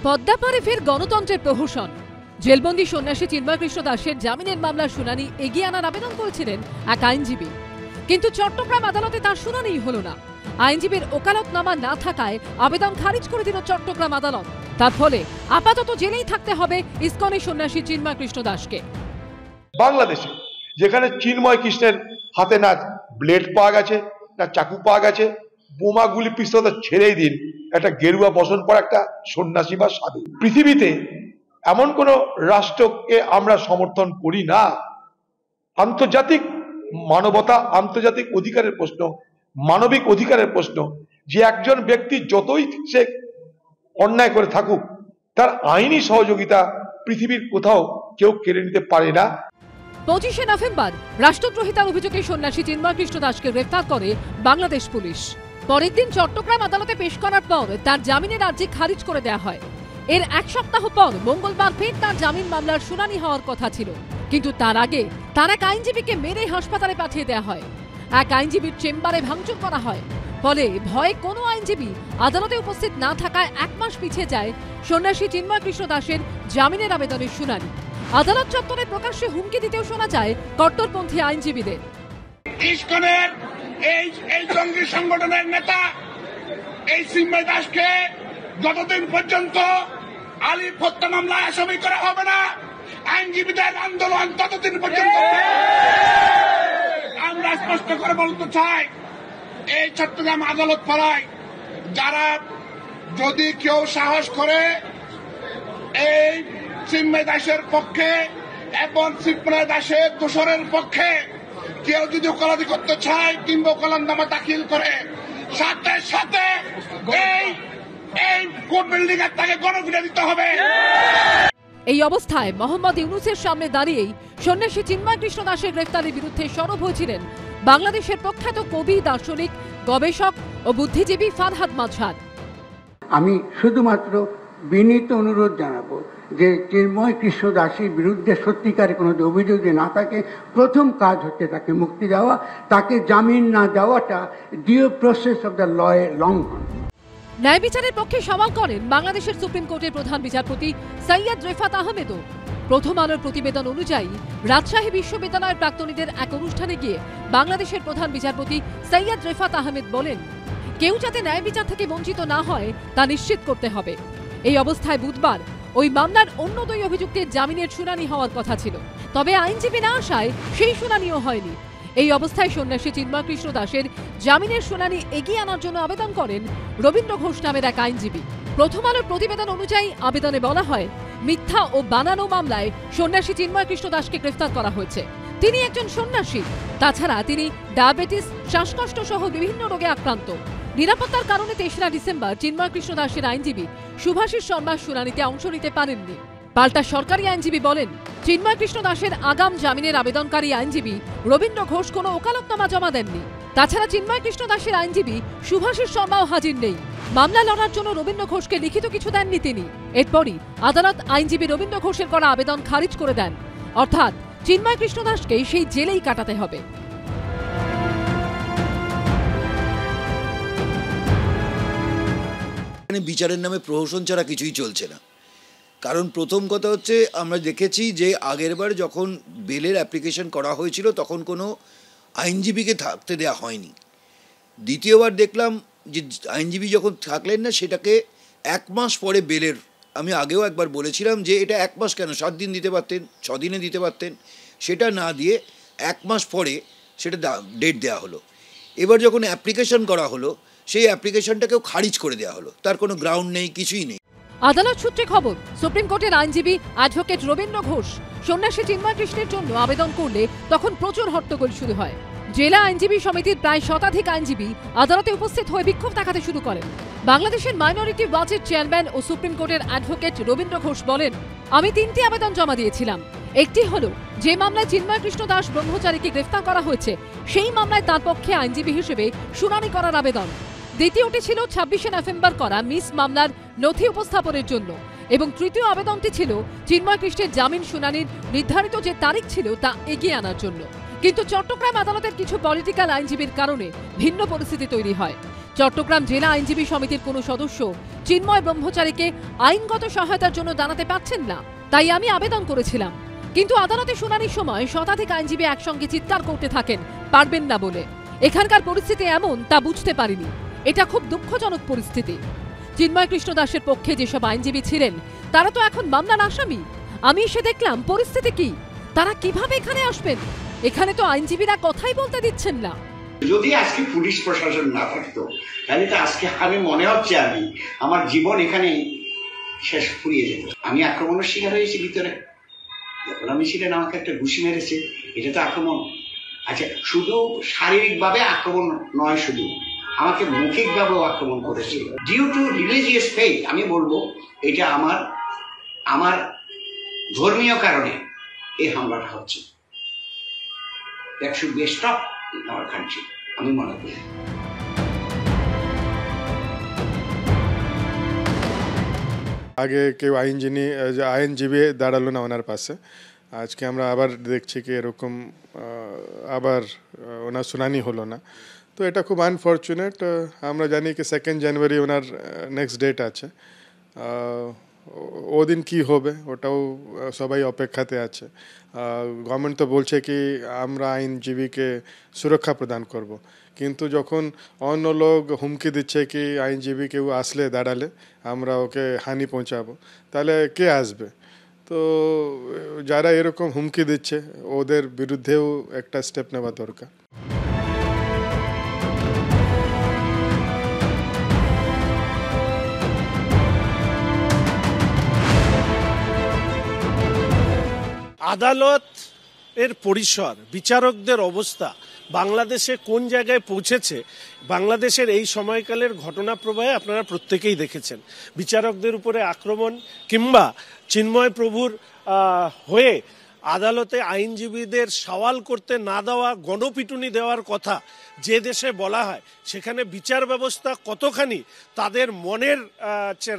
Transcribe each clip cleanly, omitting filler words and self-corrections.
পদ্মাপাড়ে ফের গণতন্ত্রের প্রহসন। জেলবন্দি সন্ন্যাসী চিন্ময় কৃষ্ণ দাসের জামিনের মামলার শুনানি এগিয়ে আনার আবেদন করেছিলেন এক আইনজীবী, কিন্তু চট্টগ্রাম আদালতে তার শুনানিই হলো না। আইনজীবীর ওকালতনামা না থাকায় আবেদন খারিজ করে দিল চট্টগ্রাম আদালত। তার ফলে আপাতত জেলেই থাকতে হবে ইসকনের সন্ন্যাসী চিন্ময় কৃষ্ণ দাসকে। বাংলাদেশে যেখানে চিন্ময় কৃষ্ণের হাতে না ব্লেড পাওয়া গেছে, না চাকু পাওয়া গেছে, বোমা গুলি পিস্তল ছেড়েই দিন, একটা গেরুয়া বসন পর একটা সন্ন্যাসী বা সাধু। পৃথিবীতে এমন কোন রাষ্ট্রকে আমরা সমর্থন করি না। আন্তর্জাতিক মানবতা, আন্তর্জাতিক অধিকারের প্রশ্ন, মানবিক অধিকারের প্রশ্ন, যে একজন ব্যক্তি যতই সে অন্যায় করে থাকুক, তার আইনি সহযোগিতা পৃথিবীর কোথাও কেউ কেড়ে নিতে পারে না। 25শে নভেম্বর রাষ্ট্রদ্রোহিতার অভিযোগে সন্ন্যাসী চিন্ময় কৃষ্ণ দাসকে গ্রেফতার করে বাংলাদেশ পুলিশ। পরের দিন চট্টগ্রাম আদালতে পেশ করার পর তার জামিনের আর্জি খারিজ করে দেওয়া হয়। এর এক সপ্তাহ পর মঙ্গলবার ফের তার জামিন মামলার শুনানি হওয়ার কথা ছিল, কিন্তু তার আগে তার এক আইনজীবীকে মেরে হাসপাতালে পাঠিয়ে দেওয়া হয়। এক আইনজীবীর চেম্বারে ভাঙচুর করা হয়। ফলে ভয়ে কোনো আইনজীবী আদালতে উপস্থিত না থাকায় 1 মাস পিছিয়ে যায় সন্ন্যাসী চিন্ময় কৃষ্ণ দাসের জামিনের আবেদনের শুনানি। আদালত চত্বরে প্রকাশ্যে হুমকি দিতেও শোনা যায় কট্টরপন্থী আইনজীবীদের। ইসকনের এই জঙ্গি সংগঠনের নেতা এই চিন্ময় দাসকে যতদিন পর্যন্ত আলিফ হত্যা মামলায় আসামি করা হবে না, আইনজীবীদের আন্দোলন ততদিন পর্যন্ত। আমরা স্পষ্ট করে বলতে চাই, এই চট্টগ্রাম আদালত পাড়ায় যারা যদি কেউ সাহস করে এই চিন্ময় দাসের পক্ষে এবং চিন্ময় দাসের দোষরের পক্ষে কেউ যদি ওকালতি করতে চায় কিংবা ওকালতনামা দাখিল করে, সাথে সাথে এই কোর্ট বিল্ডিং এর তাকে গণপিটা দিতে হবে। এই অবস্থায় মোহাম্মদ ইউনুসের সামনে দাঁড়িয়েই সন্ন্যাসী চিন্ময় কৃষ্ণ দাসের গ্রেফতারের বিরুদ্ধে সরব হয়েছিলেন বাংলাদেশের প্রখ্যাত কবি, দার্শনিক, গবেষক ও বুদ্ধিজীবী ফারহাদ মাজহার। আমি শুধুমাত্র বিনীত অনুরোধ জানাবো যে চিন্ময় কৃষ্ণ দাসের বিরুদ্ধে সত্যিকারের কোনো অভিযোগ যদি না থাকে, প্রথম কাজ হচ্ছে তাকে মুক্তি দেওয়া। তাকে জামিন না দেওয়াটা due process of the law এর লঙ্ঘন। ন্যায় বিচারের পক্ষে সওয়াল করেন বাংলাদেশের সুপ্রিম কোর্টের প্রধান বিচারপতি সৈয়দ রেফাত আহমেদও। প্রথম আলোর প্রতিবেদন অনুযায়ী রাজশাহী বিশ্ববিদ্যালয়ের প্রাক্তনীদের এক অনুষ্ঠানে গিয়ে বাংলাদেশের প্রধান বিচারপতি সৈয়দ রেফাত আহমেদ বলেন, কেউ যাতে ন্যায় বিচার থেকে বঞ্চিত না হয় তা নিশ্চিত করতে হবে। এই অবস্থায় বুধবার ওই মামলার অন্য 2 অভিযুক্তের জামিনের শুনানি হওয়ার কথা ছিল, তবে আইনজীবী না আসায় সেই শুনানিও হয়নি। এই অবস্থায় সন্ন্যাসী চিন্ময় কৃষ্ণ দাসের জামিনের শুনানি এগিয়ে আনার জন্য আবেদন করেন রবীন্দ্র ঘোষ নামের এক আইনজীবী। প্রথম আলোর প্রতিবেদন অনুযায়ী আবেদনে বলা হয়, মিথ্যা ও বানানো মামলায় সন্ন্যাসী চিন্ময় কৃষ্ণ দাসকে গ্রেফতার করা হয়েছে। তিনি একজন সন্ন্যাসী, তাছাড়া তিনি ডায়াবেটিস, শ্বাসকষ্ট সহ বিভিন্ন রোগে আক্রান্ত। নিরাপত্তার কারণে 23 ডিসেম্বর চিন্ময় কৃষ্ণ দাসের আইনজীবী শুভাশিস শর্মা শুনানিতে অংশ নিতে পারেননি। পাল্টা সরকারি আইনজীবী বলেন, চিন্ময় কৃষ্ণ দাসের আগাম জামিনের আবেদনকারী আইনজীবী রবীন্দ্র ঘোষ কোনো ওকালতনামা জমা দেননি। তাছাড়া চিন্ময় কৃষ্ণ দাসের আইনজীবী শুভাশিস শর্মাও হাজির নেই। মামলা লড়ার জন্য রবীন্দ্র ঘোষকে লিখিত কিছু দেননি তিনি। এরপরই আদালত আইনজীবী রবীন্দ্র ঘোষের করা আবেদন খারিজ করে দেন। অর্থাৎ চিন্ময় কৃষ্ণ দাসকে সেই জেলেই কাটাতে হবে। বিচারের নামে প্রহসন ছাড়া কিছুই চলছে না। কারণ প্রথম কথা হচ্ছে, আমরা দেখেছি যে আগেরবার যখন বেলের অ্যাপ্লিকেশন করা হয়েছিল তখন কোনো আইনজীবীকে থাকতে দেওয়া হয়নি। দ্বিতীয়বার দেখলাম যে আইনজীবী যখন থাকলেন না, সেটাকে 1 মাস পরে বেলের, আমি আগেও একবার বলেছিলাম যে এটা 1 মাস কেন, 7 দিন দিতে পারতেন, 6 দিনে দিতে পারতেন, সেটা না দিয়ে 1 মাস পরে সেটা ডেট দেওয়া হলো। এবার যখন অ্যাপ্লিকেশন করা হলো, সেই অ্যাপ্লিকেশনটাকেও খারিজ করে দেওয়া হলো, তার কোনো গ্রাউন্ড নেই, কিছুই নেই। আদালত সূত্রে খবর, সুপ্রিম কোর্টের আইনজীবী অ্যাডভোকেট রবীন্দ্র ঘোষ সন্ন্যাসী চিন্ময় কৃষ্ণের জন্য আবেদন করলে তখন প্রচুর হট্টগোল শুরু হয়। জেলা আইনজীবী সমিতির প্রায় শতাধিক আইনজীবী আদালতে উপস্থিত হয়ে বিক্ষোভ দেখাতে শুরু করেন। বাংলাদেশের মাইনরিটি ওয়াচের চেয়ারম্যান ও সুপ্রিম কোর্টের অ্যাডভোকেট রবীন্দ্র ঘোষ বলেন, আমি 3টি আবেদন জমা দিয়েছিলাম। একটি হলো, যে মামলায় চিন্ময় কৃষ্ণ দাস ব্রহ্মচারীকে গ্রেফতার করা হয়েছে সেই মামলায় তার পক্ষে আইনজীবী হিসেবে শুনানি করার আবেদন। দ্বিতীয়টি ছিল 26শে নভেম্বর করা মিস মামলার নথি উপস্থাপনের জন্য, এবং তৃতীয় আবেদনটি ছিল চিন্ময় কৃষ্ণের জামিন শুনানির নির্ধারিত যে তারিখ ছিল তা এগিয়ে আনার জন্য। কিন্তু চট্টগ্রাম আদালতের কিছু পলিটিক্যাল আইনজীবীর কারণে ভিন্ন পরিস্থিতি তৈরি হয়। চট্টগ্রাম জেলা আইনজীবী সমিতির কোনো সদস্য চিন্ময় ব্রহ্মচারীকে আইনগত সহায়তার জন্য জানাতে পারছেন না, তাই আমি আবেদন করেছিলাম। কিন্তু আদালতে শুনানির সময় শতাধিক আইনজীবী একসঙ্গে চিৎকার করতে থাকেন পারবেন না বলে। এখানকার পরিস্থিতি এমন তা বুঝতে পারিনি। এটা খুব দুঃখজনক পরিস্থিতি। চিন্ময় কৃষ্ণ দাসের পক্ষে যেসব আইনজীবী ছিলেন তারা তো এখন মামলার আসামি। আমি এসে দেখলাম পরিস্থিতি কি, তারা কিভাবে এখানে আসবেন? এখানে তো আইনজীবীরা কথাই বলতে দিচ্ছেন না। যদি আজকে পুলিশ প্রশাসন না থাকতো তাহলে তো আজকে আমি মনে হচ্ছে আমার জীবন এখানে শেষ ফুরিয়ে যেত। আমি আক্রমণের শিকার হয়েছি ভিতরে, যখন আমি ছিলেন আমাকে একটা ঘুষি মেরেছে, এটা তো আক্রমণ। আচ্ছা, শুধু শারীরিকভাবে আক্রমণ নয়, শুধু আমাকে মৌখিকভাবেও আক্রমণ করেছে ডিউ টু রিলিজিয়াস ফেথ। আমি বলবো এটা আমার ধর্মীয় কারণে এই হামলাটা হচ্ছে। That should be stop in our country, আমি মনে করি। আগে কেউ আইনজীবী দাঁড়ালো না ওনার পাশে, আজকে আমরা আবার দেখছি কি এরকম আবার ওনার শুনানি হলো না। তো এটা খুব আনফর্চুনেট। আমরা জানি কি 2 জানুয়ারি ওনার নেক্সট ডেট আছে। ওদিন কি হবে ওটাও সবাই অপেক্ষাতে আছে। গভর্নমেন্ট তো বলছে কি আমরা আইনজীবীকে সুরক্ষা প্রদান করব, কিন্তু যখন অন্য লোক হুমকি দিচ্ছে কি আইনজীবী কেউ আসলে দাঁড়ালে আমরা ওকে হানি পৌঁছাবো, তাহলে কে আসবে? তো যারা এরকম হুমকি দিচ্ছে ওদের বিরুদ্ধেও একটা স্টেপ নেওয়া দরকার। আদালত এর পরিসর, বিচারকদের অবস্থা বাংলাদেশে কোন জায়গায় পৌঁছেছে, বাংলাদেশের এই সময়কালের ঘটনা প্রবাহে আপনারা প্রত্যেকেই দেখেছেন। বিচারকদের উপরে আক্রমণ কিংবা চিন্ময় প্রভুর হয়ে আদালতে আইনজীবীদের সওয়াল করতে না দেওয়া, গণপিটুনি দেওয়ার কথা যে দেশে বলা হয়, সেখানে বিচার ব্যবস্থা কতখানি তাদের মনের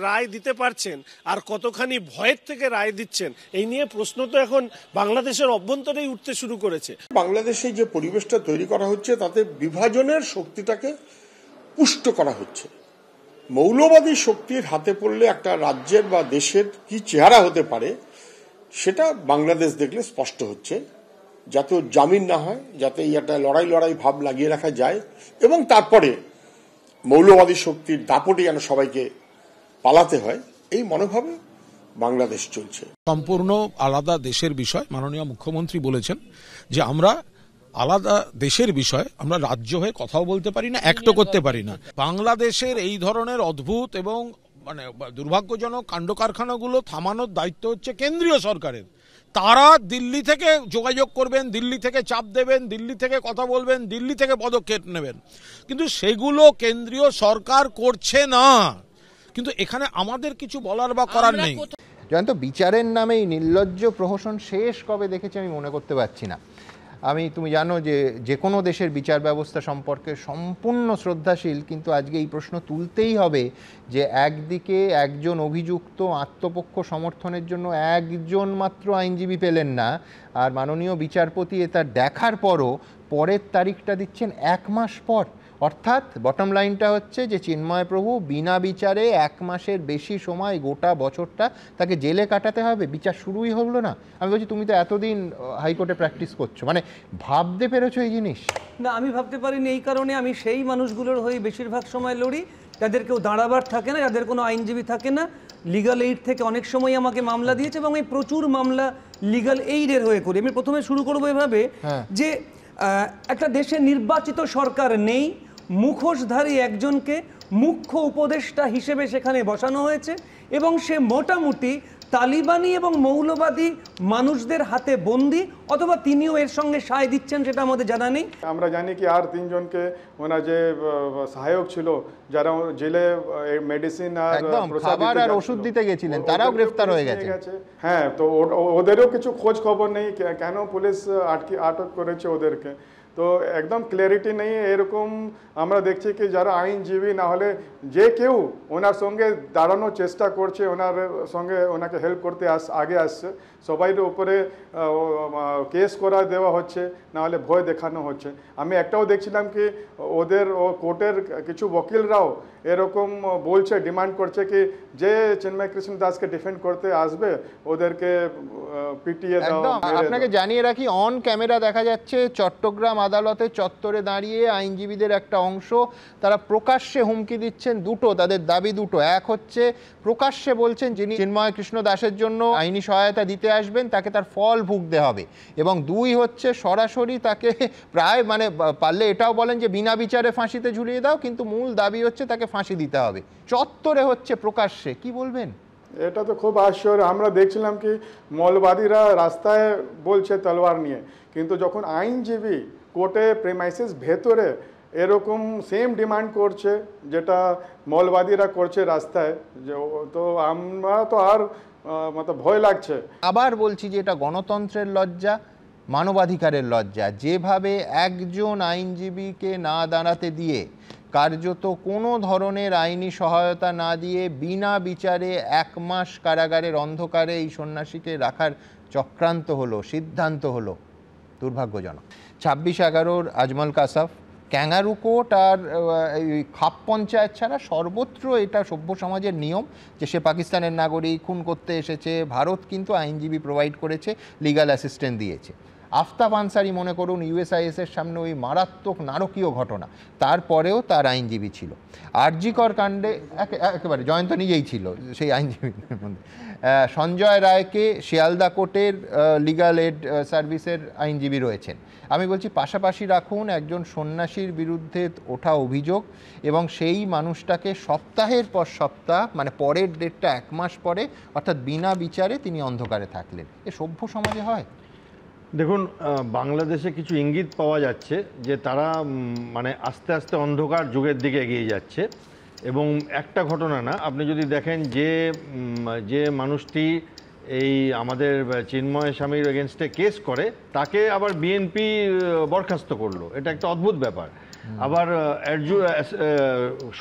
রায় দিতে পারছেন আর কতখানি ভয়ের থেকে রায় দিচ্ছেন, এই নিয়ে প্রশ্ন তো এখন বাংলাদেশের অভ্যন্তরেই উঠতে শুরু করেছে। বাংলাদেশে যে পরিবেশটা তৈরি করা হচ্ছে তাতে বিভাজনের শক্তিটাকে পুষ্ট করা হচ্ছে। মৌলবাদী শক্তির হাতে পড়লে একটা রাজ্যের বা দেশের কি চেহারা হতে পারে সেটা বাংলাদেশ দেখলে স্পষ্ট হচ্ছে। যাতে জামিন না হয়, যাতে একটা লড়াই ভাব লাগিয়ে রাখা যায় এবং তারপরে মৌলবাদী শক্তির দাপটে যেন সবাইকে পালাতে হয়, এই মনোভাবে বাংলাদেশ চলছে। সম্পূর্ণ আলাদা দেশের বিষয়। মাননীয় মুখ্যমন্ত্রী বলেছেন যে আমরা আলাদা দেশের বিষয়, আমরা রাজ্য হয়ে কথাও বলতে পারি না, অ্যাক্টও করতে পারি না। বাংলাদেশের এই ধরনের অদ্ভুত এবং দুর্ভাগ্যজনক কাণ্ড কারখানাগুলো থামানোর দায়িত্ব হচ্ছে কেন্দ্রীয় সরকারের। তারা দিল্লি থেকে যোগাযোগ করবেন, দিল্লি থেকে চাপ দেবেন, দিল্লি থেকে কথা বলবেন, দিল্লি থেকে পদক্ষেপ নেবেন, কিন্তু সেগুলো কেন্দ্রীয় সরকার করছে না। কিন্তু এখানে আমাদের কিছু বলার বা করার নেই। জয়ন্ত, বিচারের নামে এই নির্লজ্জ প্রহসন শেষ কবে দেখেছি আমি মনে করতে পারছি না। তুমি জানো যে কোনো দেশের বিচার ব্যবস্থা সম্পর্কে সম্পূর্ণ শ্রদ্ধাশীল, কিন্তু আজকে এই প্রশ্ন তুলতেই হবে যে একদিকে একজন অভিযুক্ত আত্মপক্ষ সমর্থনের জন্য একজন মাত্র আইনজীবী পেলেন না, আর মাননীয় বিচারপতি এটা দেখার পরও পরের তারিখটা দিচ্ছেন 1 মাস পর। অর্থাৎ বটম লাইনটা হচ্ছে যে চিন্ময় প্রভু বিনা বিচারে 1 মাসের বেশি সময়, গোটা বছরটা তাকে জেলে কাটাতে হবে, বিচার শুরুই হলো না। আমি বলছি তুমি তো এতদিন হাইকোর্টে প্র্যাকটিস করছো, মানে ভাবতে পেরেছো এই জিনিস? না, আমি ভাবতে পারিনি। এই কারণে আমি সেই মানুষগুলোর হয়ে বেশিরভাগ সময় লড়ি যাদের কেউ দাঁড়াবার থাকে না, যাদের কোনো আইনজীবী থাকে না। লিগাল এইড থেকে অনেক সময় আমাকে মামলা দিয়েছে এবং আমি প্রচুর মামলা লিগাল এইডের হয়ে করি। আমি প্রথমে শুরু করবো এভাবে যে একটা দেশে নির্বাচিত সরকার নেই, মুখোশধারী একজনকে মুখ্য উপদেষ্টা হিসেবে সেখানে বসানো হয়েছে এবং সে মোটামুটি তালিবানি এবং মৌলবাদী মানুষদের হাতে বন্দী, অথবা তিনিও এর সঙ্গে সায় দিচ্ছেন, সেটা আমাদের জানা নেই। আমরা জানি কি আর 3 জনকে ওনার যে সহায়ক ছিল, যারা জেলে মেডিসিন আর খাবার আর ওষুধ দিতে গেছিলেন, তারাও গ্রেফতার হয়ে গেছে। হ্যাঁ, তো ওদেরও কিছু খোঁজ খবর নেই, কেন পুলিশ আটক করেছে ওদেরকে। তো একদম ক্লিয়ারিটি নেই। এরকম আমরা দেখছি কি যারা আইনজীবী না হলে যে কেউ ওনার সঙ্গে দাঁড়ানোর চেষ্টা করছে, ওনার সঙ্গে ওনাকে হেল্প করতে আগে আসছে, সবাই উপরে কেস করা দেওয়া হচ্ছে, না হলে ভয় দেখানো হচ্ছে। আমি একটাও দেখছিলাম কি ওদের কোর্টের কিছু বকিলরাও এরকম বলছে, ডিমান্ড করছে কি যে চিন্ময় কৃষ্ণ দাসকে ডিফেন্ড করতে আসবে ওদেরকে পিটিয়ে দাও। আপনাকে জানিয়ে রাখি, অন ক্যামেরা দেখা যাচ্ছে চট্টগ্রাম আদালতের চত্বরে দাঁড়িয়ে আইনজীবীদের একটা অংশ তারা প্রকাশ্যে হুমকি দিচ্ছেন। দুটো তাদের দাবি দুটো, এক হচ্ছে প্রকাশ্যে বলছেন যিনি চিন্ময় কৃষ্ণ দাসের জন্য আইনি সহায়তা দিতে আসবেন তাকে তার ফল ভুগতে হবে, এবং দুই হচ্ছে সরাসরি তাকে প্রায় মানে পারলে এটাও বলেন যে বিনা বিচারে ফাঁসিতে ঝুলিয়ে দাও, কিন্তু মূল দাবি হচ্ছে তাকে ফাঁসি দিতে হবে। চত্বরে হচ্ছে প্রকাশ্যে, কি বলবেন? এটা তো খুব আশ্চর্য। আমরা দেখছিলাম কি মৌলবাদীরা রাস্তায় বলছে তলোয়ার নিয়ে, কিন্তু যখন আইনজীবী কোর্টে প্রেমাইসিস ভেতরে এরকম সেম ডিমান্ড করছে যেটা মৌলবাদীরা করছে রাস্তায়, তো আমরা তো আর মতো ভয় লাগছে। আবার বলছি যে এটা গণতন্ত্রের লজ্জা, মানবাধিকারের লজ্জা। যেভাবে একজন আইনজীবীকে না দাঁড়াতে দিয়ে, কার্যত কোনো ধরনের আইনি সহায়তা না দিয়ে বিনা বিচারে 1 মাস কারাগারের অন্ধকারে এই সন্ন্যাসীকে রাখার চক্রান্ত হলো, সিদ্ধান্ত হলো, দুর্ভাগ্যজনক। 26/11 আজমল কাসাফ, ক্যাঙ্গারু কোর্ট আর খাপ পঞ্চায়েত ছাড়া সর্বত্র এটা সভ্য সমাজের নিয়ম যে সে পাকিস্তানের নাগরিক, খুন করতে এসেছে, ভারত কিন্তু আইনজীবী প্রোভাইড করেছে, লিগাল অ্যাসিস্ট্যান্ট দিয়েছে। আফতাব আনসারি মনে করুন ইউএসআইএসের সামনে ওই মারাত্মক নারকীয় ঘটনা, তারপরেও তার আইনজীবী ছিল। আরজি কর কাণ্ডে একেবারে জয়ন্ত নিজেই ছিল সেই আইনজীবীদের মধ্যে। সঞ্জয় রায়কে শিয়ালদা কোর্টের লিগাল এড সার্ভিসের আইনজীবী রয়েছেন। আমি বলছি পাশাপাশি রাখুন একজন সন্ন্যাসীর বিরুদ্ধে ওঠা অভিযোগ এবং সেই মানুষটাকে সপ্তাহের পর সপ্তাহ, মানে পরের ডেটটা 1 মাস পরে, অর্থাৎ বিনা বিচারে তিনি অন্ধকারে থাকলেন। এ সভ্য সমাজে হয়? দেখুন, বাংলাদেশে কিছু ইঙ্গিত পাওয়া যাচ্ছে যে তারা মানে আস্তে আস্তে অন্ধকার যুগের দিকে এগিয়ে যাচ্ছে। এবং একটা ঘটনা না, আপনি যদি দেখেন যে মানুষটি এই আমাদের চিন্ময় স্বামীর এগেনস্টে কেস করে তাকে আবার বিএনপি বরখাস্ত করলো, এটা একটা অদ্ভুত ব্যাপার। আবার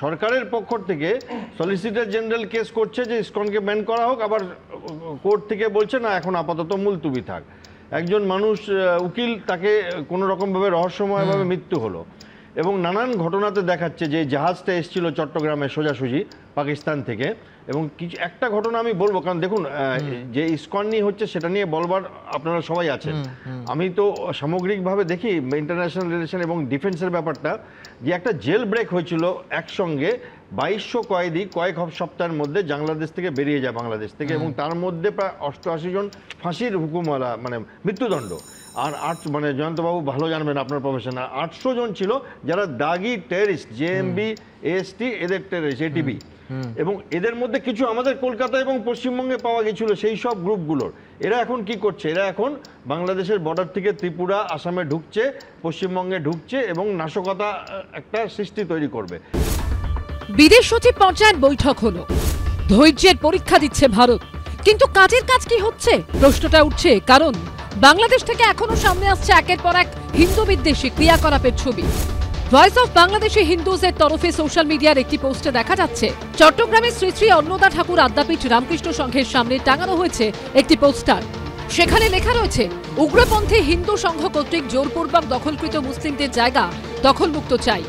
সরকারের পক্ষ থেকে সলিসিটর জেনারেল কেস করছে যে ইসকনকে ব্যান করা হোক, আবার কোর্ট থেকে বলছে না এখন আপাতত মুলতুবি থাক। একজন মানুষ উকিল, তাকে কোনো রকমভাবে রহস্যময়ভাবে মৃত্যু হলো। এবং নানান ঘটনাতে দেখাচ্ছে যে জাহাজটা এসেছিল চট্টগ্রামে সোজাসুজি পাকিস্তান থেকে। এবং কিছু একটা ঘটনা আমি বলবো, কারণ দেখুন যে ইসকন নিয়ে হচ্ছে সেটা নিয়ে বলবার আপনারা সবাই আছেন। আমি তো সামগ্রিকভাবে দেখি ইন্টারন্যাশনাল রিলেশন এবং ডিফেন্সের ব্যাপারটা, যে একটা জেল ব্রেক হয়েছিল একসঙ্গে 2200 কয়েদি কয়েক সপ্তাহের মধ্যে বাংলাদেশ থেকে বেরিয়ে যায় বাংলাদেশ থেকে, এবং তার মধ্যে প্রায় 88 জন ফাঁসির হুকুমওয়ালা, মানে মৃত্যুদণ্ড। আর মানে জয়ন্তবাবু ভালো জানবেন আপনার প্রফেশনে, 800 জন ছিল যারা দাগি টেররিস্ট, জেএমবি, এএসটি, এদের টেররিস্ট, এটিবি। এবং এদের মধ্যে কিছু আমাদের কলকাতা এবং পশ্চিমবঙ্গে পাওয়া গেছিল সেই সব গ্রুপগুলোর। এরা এখন কি করছে? এরা এখন বাংলাদেশের বর্ডার থেকে ত্রিপুরা, আসামে ঢুকছে, পশ্চিমবঙ্গে ঢুকছে এবং নাশকতা একটা সৃষ্টি তৈরি করবে। বিদেশ সচিব পর্যায়ের বৈঠক হলো, ধৈর্যের পরীক্ষা দিচ্ছে ভারত, কিন্তু কাজের কাজ কি হচ্ছে প্রশ্নটা উঠছে, কারণ বাংলাদেশ থেকে এখনো সামনে আসছে একের পর এক হিন্দু বিদ্বেষী ক্রিয়াকলাপের ছবি। ভয়েস অফ বাংলাদেশি হিন্দুজের তরফে সোশ্যাল মিডিয়ার একটি পোস্টে দেখা যাচ্ছে চট্টগ্রামের শ্রী শ্রী অন্নদা ঠাকুর আদ্যাপীঠ রামকৃষ্ণ সংঘের সামনে টাঙানো হয়েছে একটি পোস্টার। সেখানে লেখা রয়েছে, উগ্রপন্থী হিন্দু সংঘ কর্তৃক জোরপূর্বক দখলকৃত মুসলিমদের জায়গা দখলমুক্ত চাই।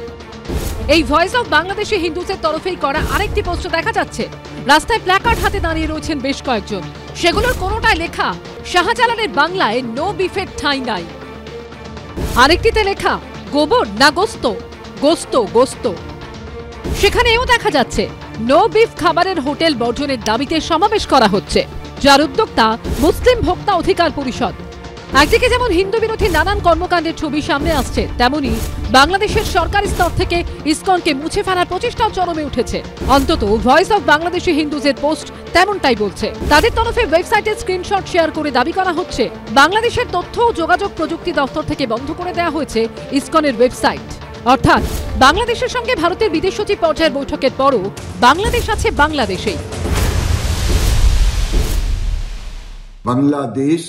এই ভয়েস অফ বাংলাদেশি হিন্দুজের তরফেই করা আরেকটি পোস্টে দেখা যাচ্ছে রাস্তায় প্ল্যাকার্ড হাতে দাঁড়িয়ে রয়েছেন বেশ কয়েকজন। সেগুলোর কোনোটায় লেখা শাহজালালের বাংলায় নো বিফের ঠাঁই নাই, আরেকটিতে লেখা গোবর না গোস্ত, গোস্ত গোস্ত। সেখানে এও দেখা যাচ্ছে নো বিফ খাবারের হোটেল বর্জনের দাবিতে সমাবেশ করা হচ্ছে, যার উদ্যোক্তা মুসলিম ভোক্তা অধিকার পরিষদ। একদিকে যেমন হিন্দু বিরোধী নানান কর্মকাণ্ডের ছবি সামনে আসছে, তেমনি বাংলাদেশের সরকারি স্তর থেকে ইসকনকে মুছে ফেলার প্রচেষ্টাও চরমে উঠেছে। অন্তত ভয়েস অফ বাংলাদেশি হিন্দুজের পোস্ট তেমনটাই বলছে। তাদের তরফে ওয়েবসাইটের স্ক্রিনশট শেয়ার করে দাবি করা হচ্ছে বাংলাদেশের তথ্য ও যোগাযোগ প্রযুক্তি দপ্তর থেকে বন্ধ করে দেওয়া হয়েছে ইসকনের ওয়েবসাইট। অর্থাৎ বাংলাদেশের সঙ্গে ভারতের বিদেশ সচিব পর্যায়ের বৈঠকের পরও বাংলাদেশ আছে বাংলাদেশেই। बांग्लादेश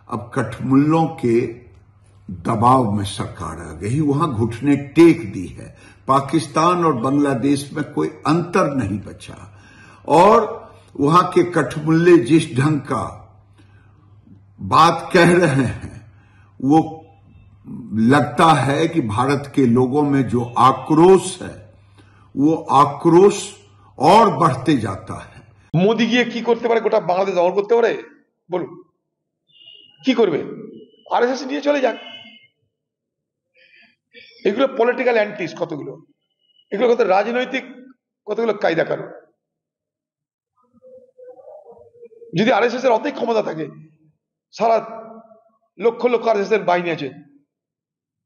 अब कठमुल्लों के दबाव में सरकार आ गई, वहां घुटने टेक दी है। पाकिस्तान और बांग्लादेश में कोई अंतर नहीं बचा और वहां के कठमुल्ले जिस ढंग का बात कह रहे हैं वो लगता है कि भारत के लोगों में जो आक्रोश है वो आक्रोश और बढ़ते जाता है। মোদি গিয়ে কি করতে পারে? গোটা বাংলাদেশ দখল করতে পারে? বলুন কি করবে? আরএসএস নিয়ে চলে যাক। এগুলো পলিটিক্যাল অ্যান্টিস কতগুলো, এগুলো কত রাজনৈতিক কতগুলো কায়দা কারণ। যদি আরএসএস এর অর্ধেক ক্ষমতা থাকে, সারা লক্ষ লক্ষ আরএসএস এর বাহিনী আছে,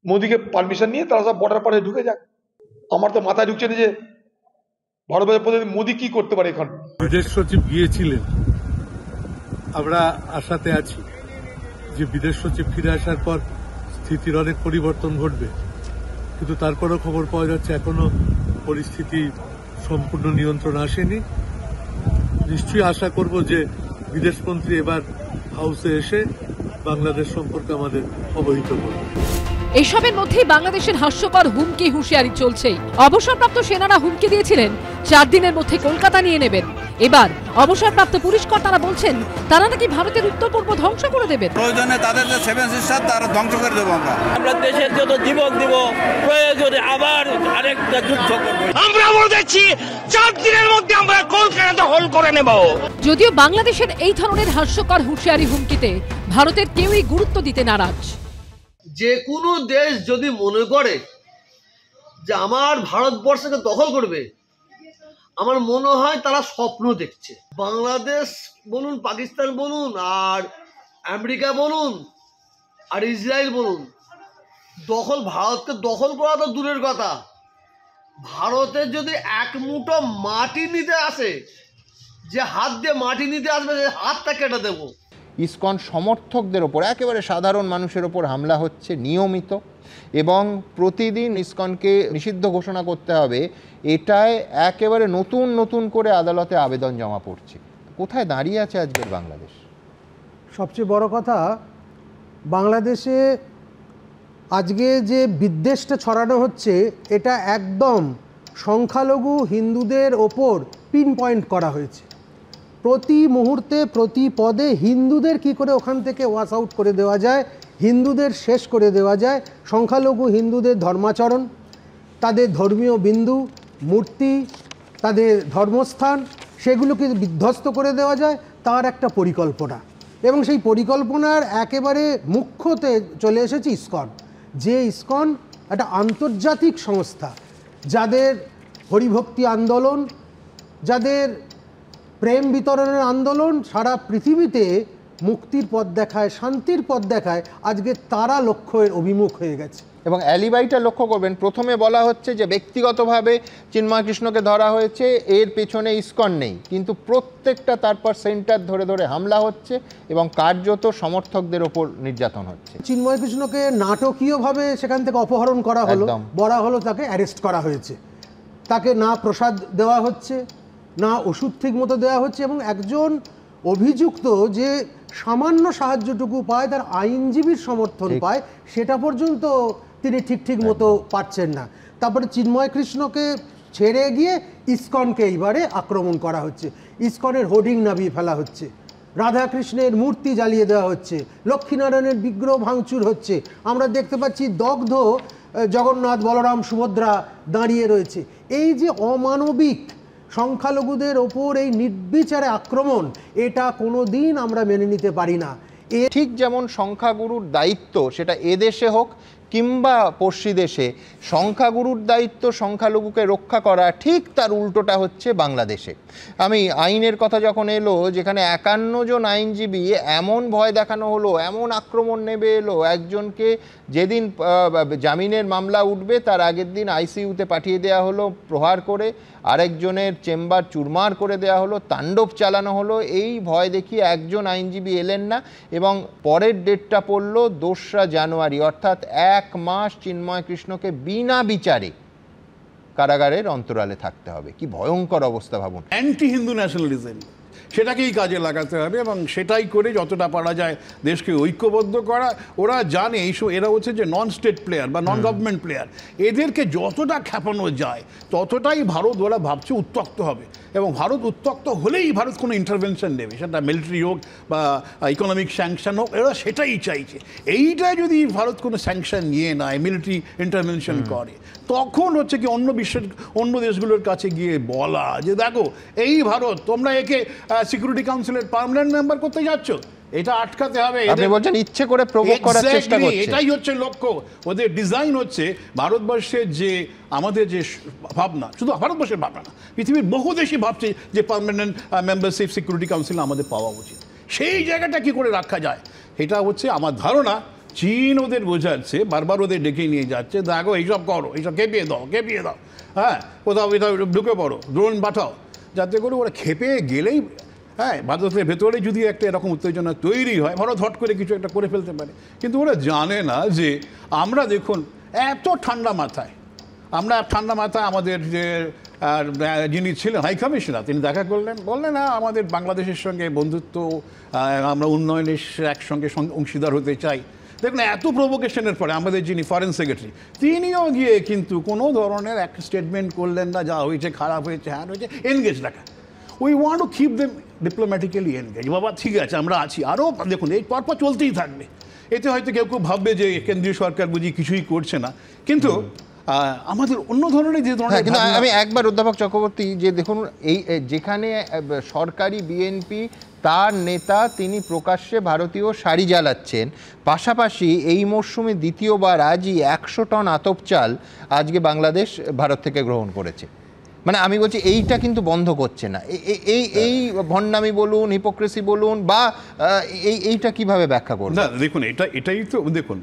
মোদিকে পারমিশন নিয়ে তারা সব বর্ডার পারে ঢুকে যাক। আমার তো মাথায় ঢুকছে না যে ভারতবর্ষের প্রধানমন্ত্রী মোদি কি করতে পারে এখন। বিদেশ সচিব গিয়েছিলেন, আমরা আশাতে আছি যে বিদেশ সচিব ফিরে আসার পর স্থিতির অনেক পরিবর্তন ঘটবে, কিন্তু তারপরও খবর পাওয়া যাচ্ছে এখনো পরিস্থিতি সম্পূর্ণ নিয়ন্ত্রণ আসেনি। নিশ্চয়ই আশা করব যে বিদেশমন্ত্রী এবার হাউসে এসে বাংলাদেশ সম্পর্কে আমাদের অবহিত করবে। এসবের মধ্যেই বাংলাদেশের হাস্যকর হুমকি হুঁশিয়ারি চলছেই। অবসরপ্রাপ্ত সেনারা হুমকি দিয়েছিলেন 4 দিনের মধ্যে কলকাতা নিয়ে নেবেন। এবার অবসরপ্রাপ্ত পুলিশ কর্তারা বলছেন তারা নাকি ভারতের উত্তর পূর্ব ধ্বংস করে দেবেন। প্রয়োজনে তাদের যে 7 সিস্টার তারা ধ্বংস করে দেবো। আমরা দেশের যত জীবন দিব, প্রয়োজনে আবার আরেকটা যুদ্ধ করব। আমরা বলতেছি 4 দিনের মধ্যে আমরা কলকাতা দখল করে নেব। যদিও বাংলাদেশের এই ধরনের হাস্যকর হুঁশিয়ারি হুমকিতে ভারতের কেউই গুরুত্ব দিতে নারাজ। যে কোনো দেশ যদি মনে করে যে আমার ভারতবর্ষকে দখল করবে, আমার মনে হয় তারা স্বপ্ন দেখছে। বাংলাদেশ বলুন, পাকিস্তান বলুন, আর আমেরিকা বলুন, আর ইসরায়েল বলুন, ভারতকে দখল করা তো দূরের কথা, ভারতের যদি এক মুঠো মাটি নিতে আসে, যে হাত দিয়ে মাটি নিতে আসবে সে হাতটা কেটে দেবো। ইসকন সমর্থকদের ওপর, একেবারে সাধারণ মানুষের ওপর হামলা হচ্ছে নিয়মিত এবং প্রতিদিন ইসকনকে নিষিদ্ধ ঘোষণা করতে হবে, এটায় একেবারে নতুন নতুন করে আদালতে আবেদন জমা পড়ছে। কোথায় দাঁড়িয়ে আছে আজকের বাংলাদেশ? সবচেয়ে বড় কথা, বাংলাদেশে আজকে যে বিদ্বেষটা ছড়ানো হচ্ছে এটা একদম সংখ্যালঘু হিন্দুদের ওপর পিন পয়েন্ট করা হয়েছে। প্রতি মুহূর্তে প্রতি পদে হিন্দুদের কি করে ওখান থেকে ওয়াশ আউট করে দেওয়া যায়, হিন্দুদের শেষ করে দেওয়া যায়, সংখ্যালঘু হিন্দুদের ধর্মাচরণ, তাদের ধর্মীয় বিন্দু, মূর্তি, তাদের ধর্মস্থান, সেগুলোকে বিধ্বস্ত করে দেওয়া যায়, তার একটা পরিকল্পনা। এবং সেই পরিকল্পনার একেবারে মুখ্যতে চলে এসেছে ইসকন, যে ইসকন একটা আন্তর্জাতিক সংস্থা, যাদের হরিভক্তি আন্দোলন, যাদের প্রেম বিতরণের আন্দোলন সারা পৃথিবীতে মুক্তির পথ দেখায়, শান্তির পথ দেখায়, আজকে তারা লক্ষ্যের অভিমুখ হয়ে গেছে। এবং অ্যালিবাইটা লক্ষ্য করবেন, প্রথমে বলা হচ্ছে যে ব্যক্তিগতভাবে চিন্ময় কৃষ্ণকে ধরা হয়েছে, এর পেছনে ইসকন নেই, কিন্তু প্রত্যেকটা তারপর সেন্টার ধরে ধরে হামলা হচ্ছে এবং কার্যত সমর্থকদের ওপর নির্যাতন হচ্ছে। চিন্ময় কৃষ্ণকে নাটকীয়ভাবে সেখান থেকে অপহরণ করা হলো, বলা হলো তাকে অ্যারেস্ট করা হয়েছে, তাকে না প্রসাদ দেওয়া হচ্ছে, না ওষুধ ঠিক মতো দেওয়া হচ্ছে, এবং একজন অভিযুক্ত যে সামান্য সাহায্যটুকু পায়, তার আইনজীবীর সমর্থন পায়, সেটা পর্যন্ত তিনি ঠিক মতো পাচ্ছেন না। তারপরে চিন্ময় কৃষ্ণকে ছেড়ে গিয়ে ইসকনকে এইবারে আক্রমণ করা হচ্ছে, ইসকনের হোর্ডিং নামিয়ে ফেলা হচ্ছে, রাধাকৃষ্ণের মূর্তি জ্বালিয়ে দেওয়া হচ্ছে, লক্ষ্মীনারায়ণের বিগ্রহ ভাঙচুর হচ্ছে, আমরা দেখতে পাচ্ছি দগ্ধ জগন্নাথ, বলরাম, সুভদ্রা দাঁড়িয়ে রয়েছে। এই যে অমানবিক সংখ্যালঘুদের ওপর এই নির্বিচারে আক্রমণ, এটা কোনো দিন আমরা মেনে নিতে পারি না। ঠিক যেমন সংখ্যাগুরুর দায়িত্ব, সেটা এদেশে হোক কিংবা পড়শি দেশে, সংখ্যাগুরুর দায়িত্ব সংখ্যালঘুকে রক্ষা করা, ঠিক তার উল্টোটা হচ্ছে বাংলাদেশে। আমি আইনের কথা যখন এলো, যেখানে 51 জন আইনজীবী, এমন ভয় দেখানো হলো, এমন আক্রমণ নেমে এলো, একজনকে যেদিন জামিনের মামলা উঠবে তার আগের দিন আইসিইউতে পাঠিয়ে দেওয়া হলো প্রহার করে, আরেকজনের চেম্বার চুরমার করে দেওয়া হলো, তাণ্ডব চালানো হলো। এই ভয় দেখিয়ে একজন আইনজীবী এলেন না এবং পরের ডেটটা পড়ল 2রা জানুয়ারি, অর্থাৎ 1 মাস চিন্ময় কৃষ্ণকে বিনা বিচারে কারাগারের অন্তরালে থাকতে হবে। কি ভয়ঙ্কর অবস্থা ভাবুন। অ্যান্টি হিন্দু ন্যাশনালিজম, সেটাকেই কাজে লাগাতে হবে এবং সেটাই করে যতটা পারা যায় দেশকে ঐক্যবদ্ধ করা। ওরা জানে এরা হচ্ছে যে নন স্টেট প্লেয়ার বা নন গভর্নমেন্ট প্লেয়ার, এদেরকে যতটা খেপানো যায় ততটাই ভারত ওরা ভাবছে উত্তক্ত হবে এবং ভারত উত্তক্ত হলেই ভারত কোনো ইন্টারভেনশন নেবে, সেটা মিলিটারি হোক বা ইকোনমিক স্যাংশন হোক, এরা সেটাই চাইছে। এইটা যদি ভারত কোনো স্যাংশন নিয়ে নেয়, মিলিটারি ইন্টারভেনশন করে, তখন হচ্ছে কি অন্য দেশগুলোর কাছে গিয়ে বলা যে দেখো এই ভারত তোমরা একে সিকিউরিটি কাউন্সিলের পার্মানেন্ট মেম্বার করতে যাচ্ছ, এটা আটকাতে হবে। আপনি বলছেন ইচ্ছে করে প্রভোগ করার চেষ্টা করছে, এটাই হচ্ছে লক্ষ্য। ওদের ডিজাইন হচ্ছে ভারতবর্ষের যে আমাদের যে ভাবনা, শুধু ভারতবর্ষের ভাবনা না, পৃথিবীর বহু দেশই ভাবছে যে পার্মানেন্ট মেম্বারশিপ সিকিউরিটি কাউন্সিল আমাদের পাওয়া উচিত। সেই জায়গাটা কি করে রাখা যায়, এটা হচ্ছে আমার ধারণা চীন ওদের বোঝাচ্ছে, বারবার ওদের ডেকে নিয়ে যাচ্ছে, দেখো এইসব করো, এইসব খেপিয়ে দাও, হ্যাঁ কোথাও এটা ঢুকে পড়ো, ড্রোন পাঠাও, যাতে করে ওরা খেপে গেলেই হ্যাঁ ভারতের ভেতরে যদি একটা এরকম উত্তেজনা তৈরি হয়, ভারত হট করে কিছু একটা করে ফেলতে পারে। কিন্তু ওরা জানে না যে আমরা দেখুন এত ঠান্ডা মাথায় আমাদের যে যিনি ছিলেন হাই কমিশনার, তিনি দেখা করলেন, বললেন না আমাদের বাংলাদেশের সঙ্গে বন্ধুত্ব, আমরা উন্নয়নের একসঙ্গে অংশীদার হতে চাই। দেখুন এত প্রভোকেশনের পরে আমাদের যিনি ফরেন সেক্রেটারি, তিনিও গিয়ে কিন্তু কোনো ধরনের এক স্টেটমেন্ট করলেন না, যা হয়েছে খারাপ হয়েছে, হ্যাঁ হয়েছে, এনগেজ রাখা। We want to keep them diplomatically engage. বাবা ঠিক আছে আমরা আছি, আরও দেখুন এই পরপর চলতেই থাকবে। এতে হয়তো কেউ ভাববে যে কেন্দ্রীয় সরকার বুঝি কিছুই করছে না, কিন্তু আমাদের অন্য ধরনের যে ধরনের। কিন্তু আমি একবার অধ্যাপক চক্রবর্তী যে দেখুন এই যেখানে সরকারি বিএনপি তার নেতা তিনি প্রকাশ্যে ভারতীয় শাড়ি জ্বালাচ্ছেন, পাশাপাশি এই মরশুমে দ্বিতীয়বার আজই 100 টন আতপ চাল আজকে বাংলাদেশ ভারত থেকে গ্রহণ করেছে। মানে আমি বলছি এইটা কিন্তু বন্ধ করছে না। এই ভণ্ডামি বলুন, হিপোক্রেসি বলুন, বা এইটা কিভাবে ব্যাখ্যা করবেন? না দেখুন এটাই তো দেখুন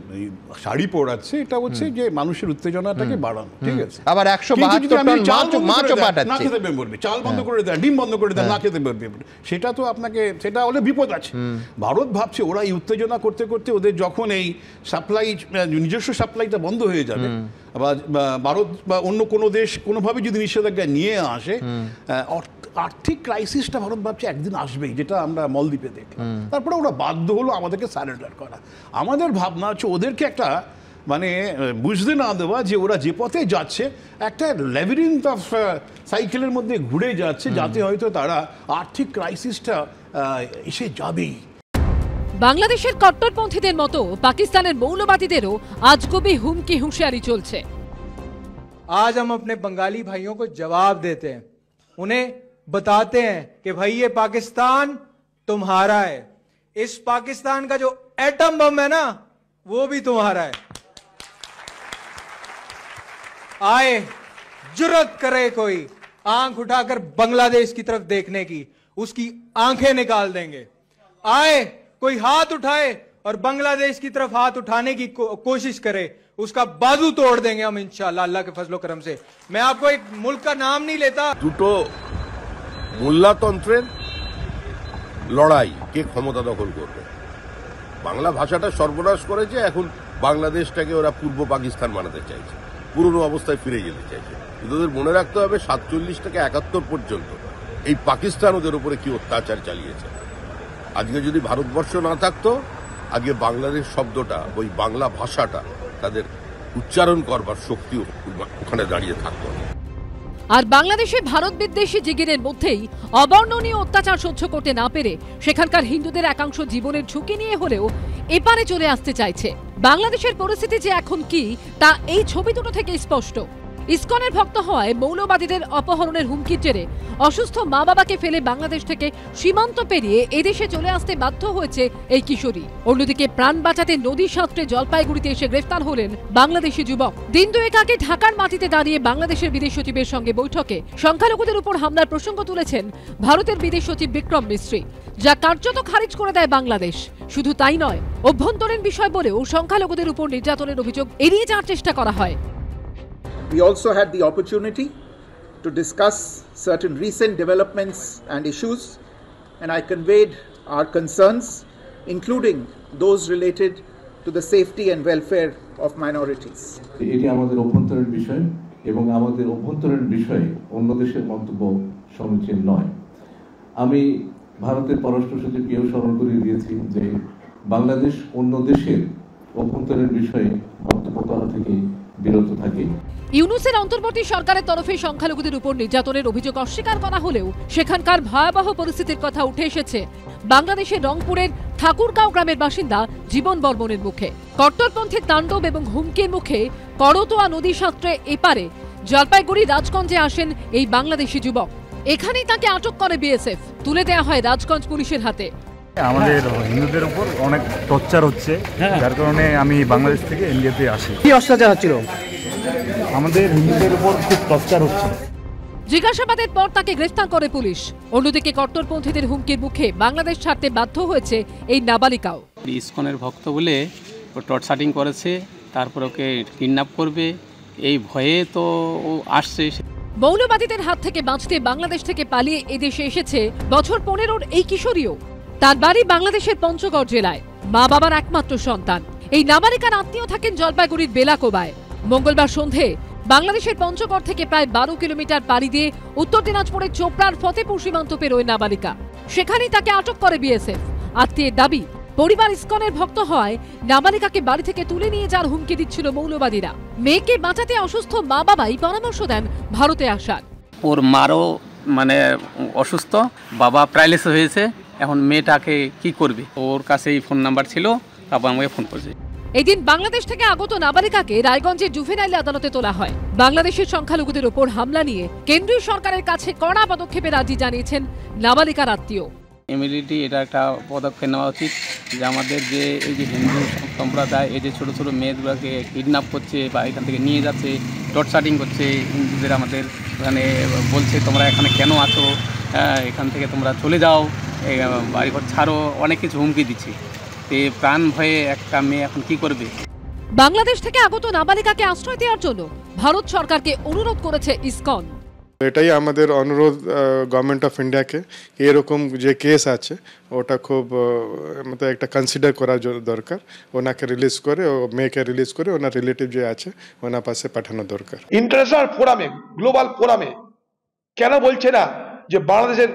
শাড়ি পরাচ্ছে, এটা হচ্ছে যে মানুষের উত্তেজনাটাকে বাড়ানো, ঠিক আছে। আবার 172 টন মাছও পাঠাচ্ছে, না খেতে বলবে, চাল বন্ধ করে দেয়, ডিম বন্ধ করে দেয়, না খেতে বলবে, সেটা তো আপনাকে সেটা হলে বিপদ আছে। ভারত ভাবছে ওরা এই উত্তেজনা করতে করতে ওদের যখন এই সাপ্লাই নিজস্ব সাপ্লাইটা বন্ধ হয়ে যাবে, বা ভারত বা অন্য কোনো দেশ কোনোভাবে যদি নিষেধাজ্ঞা নিয়ে আসে, আর্থিক ক্রাইসিসটা ভারত ভাবছে একদিন আসবেই, যেটা আমরা মলদ্বীপে দেখলাম। তারপরে ওরা বাধ্য হলো আমাদেরকে সারেন্ডার করা। আমাদের ভাবনা হচ্ছে ওদেরকে একটা মানে বুঝতে না দেওয়া যে ওরা যে পথে যাচ্ছে একটা ল্যাবিরিন্থ অফ সাইকেলের মধ্যে ঘুরে যাচ্ছে, যাতে হয়তো তারা আর্থিক ক্রাইসিসটা এসে যাবেই। বাংলাদেশের কট্টরপন্থীদের মতো পাকিস্তানের মৌলবাদীদেরও আজগুবি হুমকি হুঁশিয়ারি চলছে। आज हम अपने बंगाली भाइयों को जवाब देते हैं, उन्हें बताते हैं कि भाई ये पाकिस्तान तुम्हारा है, इस पाकिस्तान का जो एटम बम है ना वो भी तुम्हारा है। आए जुर्रत करे कोई आंख उठाकर बांग्लादेश की तरफ देखने की, उसकी आंखें निकाल देंगे। आए कोई हाथ उठाए और बांग्लादेश की तरफ हाथ उठाने की कोशिश करे, उसका बाजू तोड़ देंगे हम इंशाअल्लाह अल्लाह के फजलो करम से। मैं आपको एक मुल्क का नाम नहीं लेता। দুটো মোল্লাতন্ত্রের লড়াই, কে ক্ষমতা দখল করবে। বাংলা ভাষাটা সর্বনাশ করেছে, এখন বাংলাদেশটাকে ওরা পূর্ব পাকিস্তান বানাতে চাইছে, পুরনো অবস্থায় ফিরে যেতে চাইছে। কিন্তু ওদের মনে রাখতে হবে 47 থেকে 71 পর্যন্ত এই পাকিস্তান ওদের উপরে কি অত্যাচার চালিয়েছে। আজকে যদি ভারতবর্ষ না থাকতো, আজকে বাংলাদেশ শব্দটা, ওই বাংলা ভাষাটা তাদের উচ্চারণ করবার শক্তি ওখানে দাঁড়িয়ে থাকতো। আর বাংলাদেশে ভারত বিদ্বেষী জিগিরের মধ্যেই অবর্ণনীয় অত্যাচার সহ্য করতে না পেরে সেখানকার হিন্দুদের একাংশ জীবনের ঝুঁকি নিয়ে হলেও এপারে চলে আসতে চাইছে। বাংলাদেশের পরিস্থিতি যে এখন কি তা এই ছবি দুটো থেকে স্পষ্ট। ইসকনের ভক্ত হওয়ায় মৌলবাদীদের অপহরণের হুমকির জেরে অসুস্থ মা বাবাকে ফেলে বাংলাদেশ থেকে সীমান্ত পেরিয়ে এদেশে চলে আসতে বাধ্য হয়েছে এই কিশোরী। অন্যদিকে প্রাণ বাঁচাতে নদী সাঁতরে জলপাইগুড়িতে এসে গ্রেফতার হলেন বাংলাদেশি যুবক। দিন দুয়েক আগে ঢাকার মাটিতে দাঁড়িয়ে বাংলাদেশের বিদেশ সচিবের সঙ্গে বৈঠকে সংখ্যালঘুদের উপর হামলার প্রসঙ্গ তুলেছেন ভারতের বিদেশ সচিব বিক্রম মিস্ত্রি, যা কার্যত খারিজ করে দেয় বাংলাদেশ। শুধু তাই নয়, অভ্যন্তরীণ বিষয় বলেও সংখ্যালঘুদের উপর নির্যাতনের অভিযোগ এড়িয়ে যাওয়ার চেষ্টা করা হয়। We also had the opportunity to discuss certain recent developments and issues, and I conveyed our concerns, including those related to the safety and welfare of minorities. এটি আমাদের অভ্যন্তরীণ বিষয় এবং আমাদের অভ্যন্তরীণ বিষয়ে অন্য দেশের মন্তব্য সমীচীন নয়। আমি ভারতের পররাষ্ট্র সচিবকেও স্মরণ করিয়ে দিয়েছি যে বাংলাদেশ অন্য দেশের অভ্যন্তরের বিষয়ে মন্তব্য করা থেকে বিরত থাকে। ইউনূসের অন্তর্বর্তী সরকারের তরফে সংখ্যালঘুদের উপর নির্যাতনের অভিযোগ অস্বীকার করা হলেও সেখানকার ভয়াবহ পরিস্থিতির কথা উঠে এসেছে বাংলাদেশের রংপুরের ঠাকুরগাঁও গ্রামের বাসিন্দা জীবন বর্মনের মুখে। কট্টরপন্থীর তাণ্ডব এবং হুমকির মুখে করতোয়া নদী সাঁতরে এপারে জলপাইগুড়ি রাজগঞ্জে আসেন এই বাংলাদেশি যুবক। এখানেই তাকে আটক করে বিএসএফ, তুলে দেওয়া হয় রাজগঞ্জ পুলিশের হাতে। আমাদের হিন্দুদের উপর অনেক টর্চার হচ্ছে, যার কারণে আমি বাংলাদেশ থেকে ইন্ডিয়াতে আসি। কি অত্যাচার হচ্ছিল? আমাদের হিন্দুদের উপর খুব টর্চার হচ্ছে। জিজ্ঞাসাবাদের পর তাকে গ্রেফতার করে পুলিশ। অন্যদিকে কট্টরপন্থীদের হুমকির মুখে বাংলাদেশ ছাড়তে বাধ্য হয়েছে এই নাবালিকাও। ইসকনের ভক্ত বলে ও টর্চারিং করেছে, তারপর ওকে কিডন্যাপ করবে, এই ভয়ে তো ও আসছে। মৌলবাদীদের হাত থেকে বাঁচতে বাংলাদেশ থেকে পালিয়ে এদেশে এসেছে বছর 15-র এই কিশোরীও। তার বাড়ি বাংলাদেশের পঞ্চগড় জেলায়, মা বাবার একমাত্র সন্তান। এই নাবালিকার আত্মীয় থাকেন জলপাইগুড়ির বেলাকোবায়। মঙ্গলবার সন্ধে বাংলাদেশের পঞ্চগড় থেকে প্রায় 12 কিলোমিটার পাড়ি দিয়ে উত্তর দিনাজপুরের চোপড়ার ফতেপুর সীমান্ত পেরোয় নাবালিকা। সেখানেই তাকে আটক করে বিএসএফ। আত্মীয়ের দাবি, পরিবার ইসকনের ভক্ত হয় নাবালিকাকে বাড়ি থেকে তুলে নিয়ে যাওয়ার হুমকি দিচ্ছিল মৌলবাদীরা। মেয়েকে বাঁচাতে অসুস্থ মা বাবাই পরামর্শ দেন ভারতে আসার। ওর মারও অসুস্থ, বাবা প্যারালাইসিস হয়েছে, এখন মেয়েটাকে কি করবে? ওর কাছে এই ফোন নাম্বার ছিল, তারপর আমাকে ফোন করেছে। এদিন বাংলাদেশ থেকে আগত নাবালিকাকে রায়গঞ্জের জুভেনাইল আদালতে তোলা হয়। বাংলাদেশের সংখ্যালঘুদের ওপর হামলা নিয়ে কেন্দ্রীয় সরকারের কাছে কড়া পদক্ষেপে রাজি জানিয়েছেন নাবালিকার আত্মীয়। ইমিডিয়েটলি এটা একটা পদক্ষেপ নেওয়া উচিত যে আমাদের যে এই যে হিন্দু সম্প্রদায় এই যে ছোটো ছোটো মেয়েগুলোকে কিডন্যাপ করছে বা এখান থেকে নিয়ে যাচ্ছে, টর্চারিং করছে, হিন্দুদের আমাদের এখানে বলছে তোমরা এখানে কেন আছো, এখান থেকে তোমরা চলে যাও, বাড়িঘর ছাড়ো, অনেক কিছু হুমকি দিচ্ছে। প্রাণ ভয়ে একটা মেয়ে এখন কি করবে? বাংলাদেশ থেকে আগত নাবালিকাকে আশ্রয় দেওয়ার জন্য ভারত সরকারকে অনুরোধ করেছে ইসকন। এটাই আমাদের অনুরোধ গভর্নমেন্ট অফ ইন্ডিয়াকে, এরকম যে কেস আছে ওটা খুব মানে একটা কনসিডার করা দরকার। ওনাকে রিলিজ করে, ও মেয়েকে রিলিজ করে ওনার রিলেটিভ যে আছে ওনার পাশে পাঠানো দরকার। ইন্টারন্যাশনাল ফোরামে, গ্লোবাল ফোরামে কেন বলছে না যে বাংলাদেশের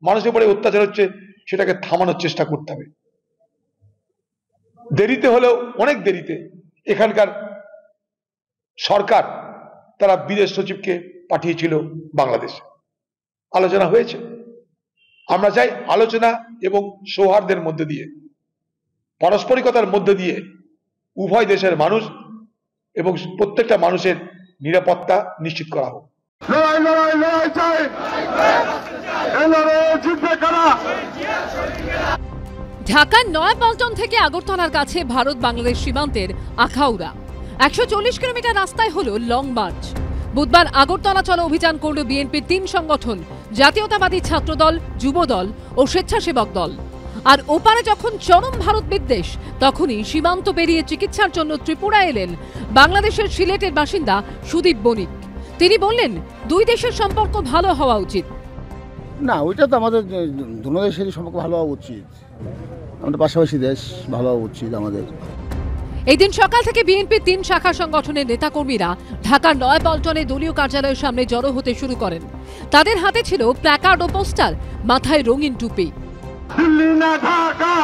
মানুষের উপরে অত্যাচার হচ্ছে, সেটাকে থামানোর চেষ্টা করতে হবে। দেরিতে হলেও, অনেক দেরিতে এখানকার সরকার তারা বিদেশ সচিবকে পাঠিয়েছিল বাংলাদেশে, আলোচনা হয়েছে। আমরা চাই আলোচনা এবং সৌহার্দ্যের মধ্যে দিয়ে, পারস্পরিকতার মধ্যে দিয়ে উভয় দেশের মানুষ এবং প্রত্যেকটা মানুষের নিরাপত্তা নিশ্চিত করা হোক। ঢাকার নয়াপল্টন থেকে আগরতলার কাছে ভারত বাংলাদেশ সীমান্তের আখাউড়া 140 কিলোমিটার রাস্তায় হলো লং মার্চ। বুধবার আগরতলা চলো অভিযান করল বিএনপির 3 সংগঠন, জাতীয়তাবাদী ছাত্রদল, যুবদল ও স্বেচ্ছাসেবক দল। আর ওপারে যখন চরম ভারত বিদ্বেষ, তখনই সীমান্ত পেরিয়ে চিকিৎসার জন্য ত্রিপুরা এলেন বাংলাদেশের সিলেটের বাসিন্দা সুদীপ বণিক। তিনি বললেন, দুই দেশের সম্পর্ক ভালো হওয়া উচিত। না, ওইটা তো আমাদের দুটো দেশেরই সম্পর্ক ভালো হওয়া উচিত। আমাদের পাশাপাশি দেশ, ভালো হওয়া উচিত আমাদের। এই দিন সকাল থেকে বিএনপির 3 শাখা সংগঠনের নেতাকর্মীরা ঢাকার নয়াপল্টনে দলীয় কার্যালয়ের সামনে জড়ো হতে শুরু করেন। তাদের হাতে ছিল প্ল্যাকার্ড ও পোস্টার, মাথায় রঙিন টুপি। দিল্লি না ঢাকা,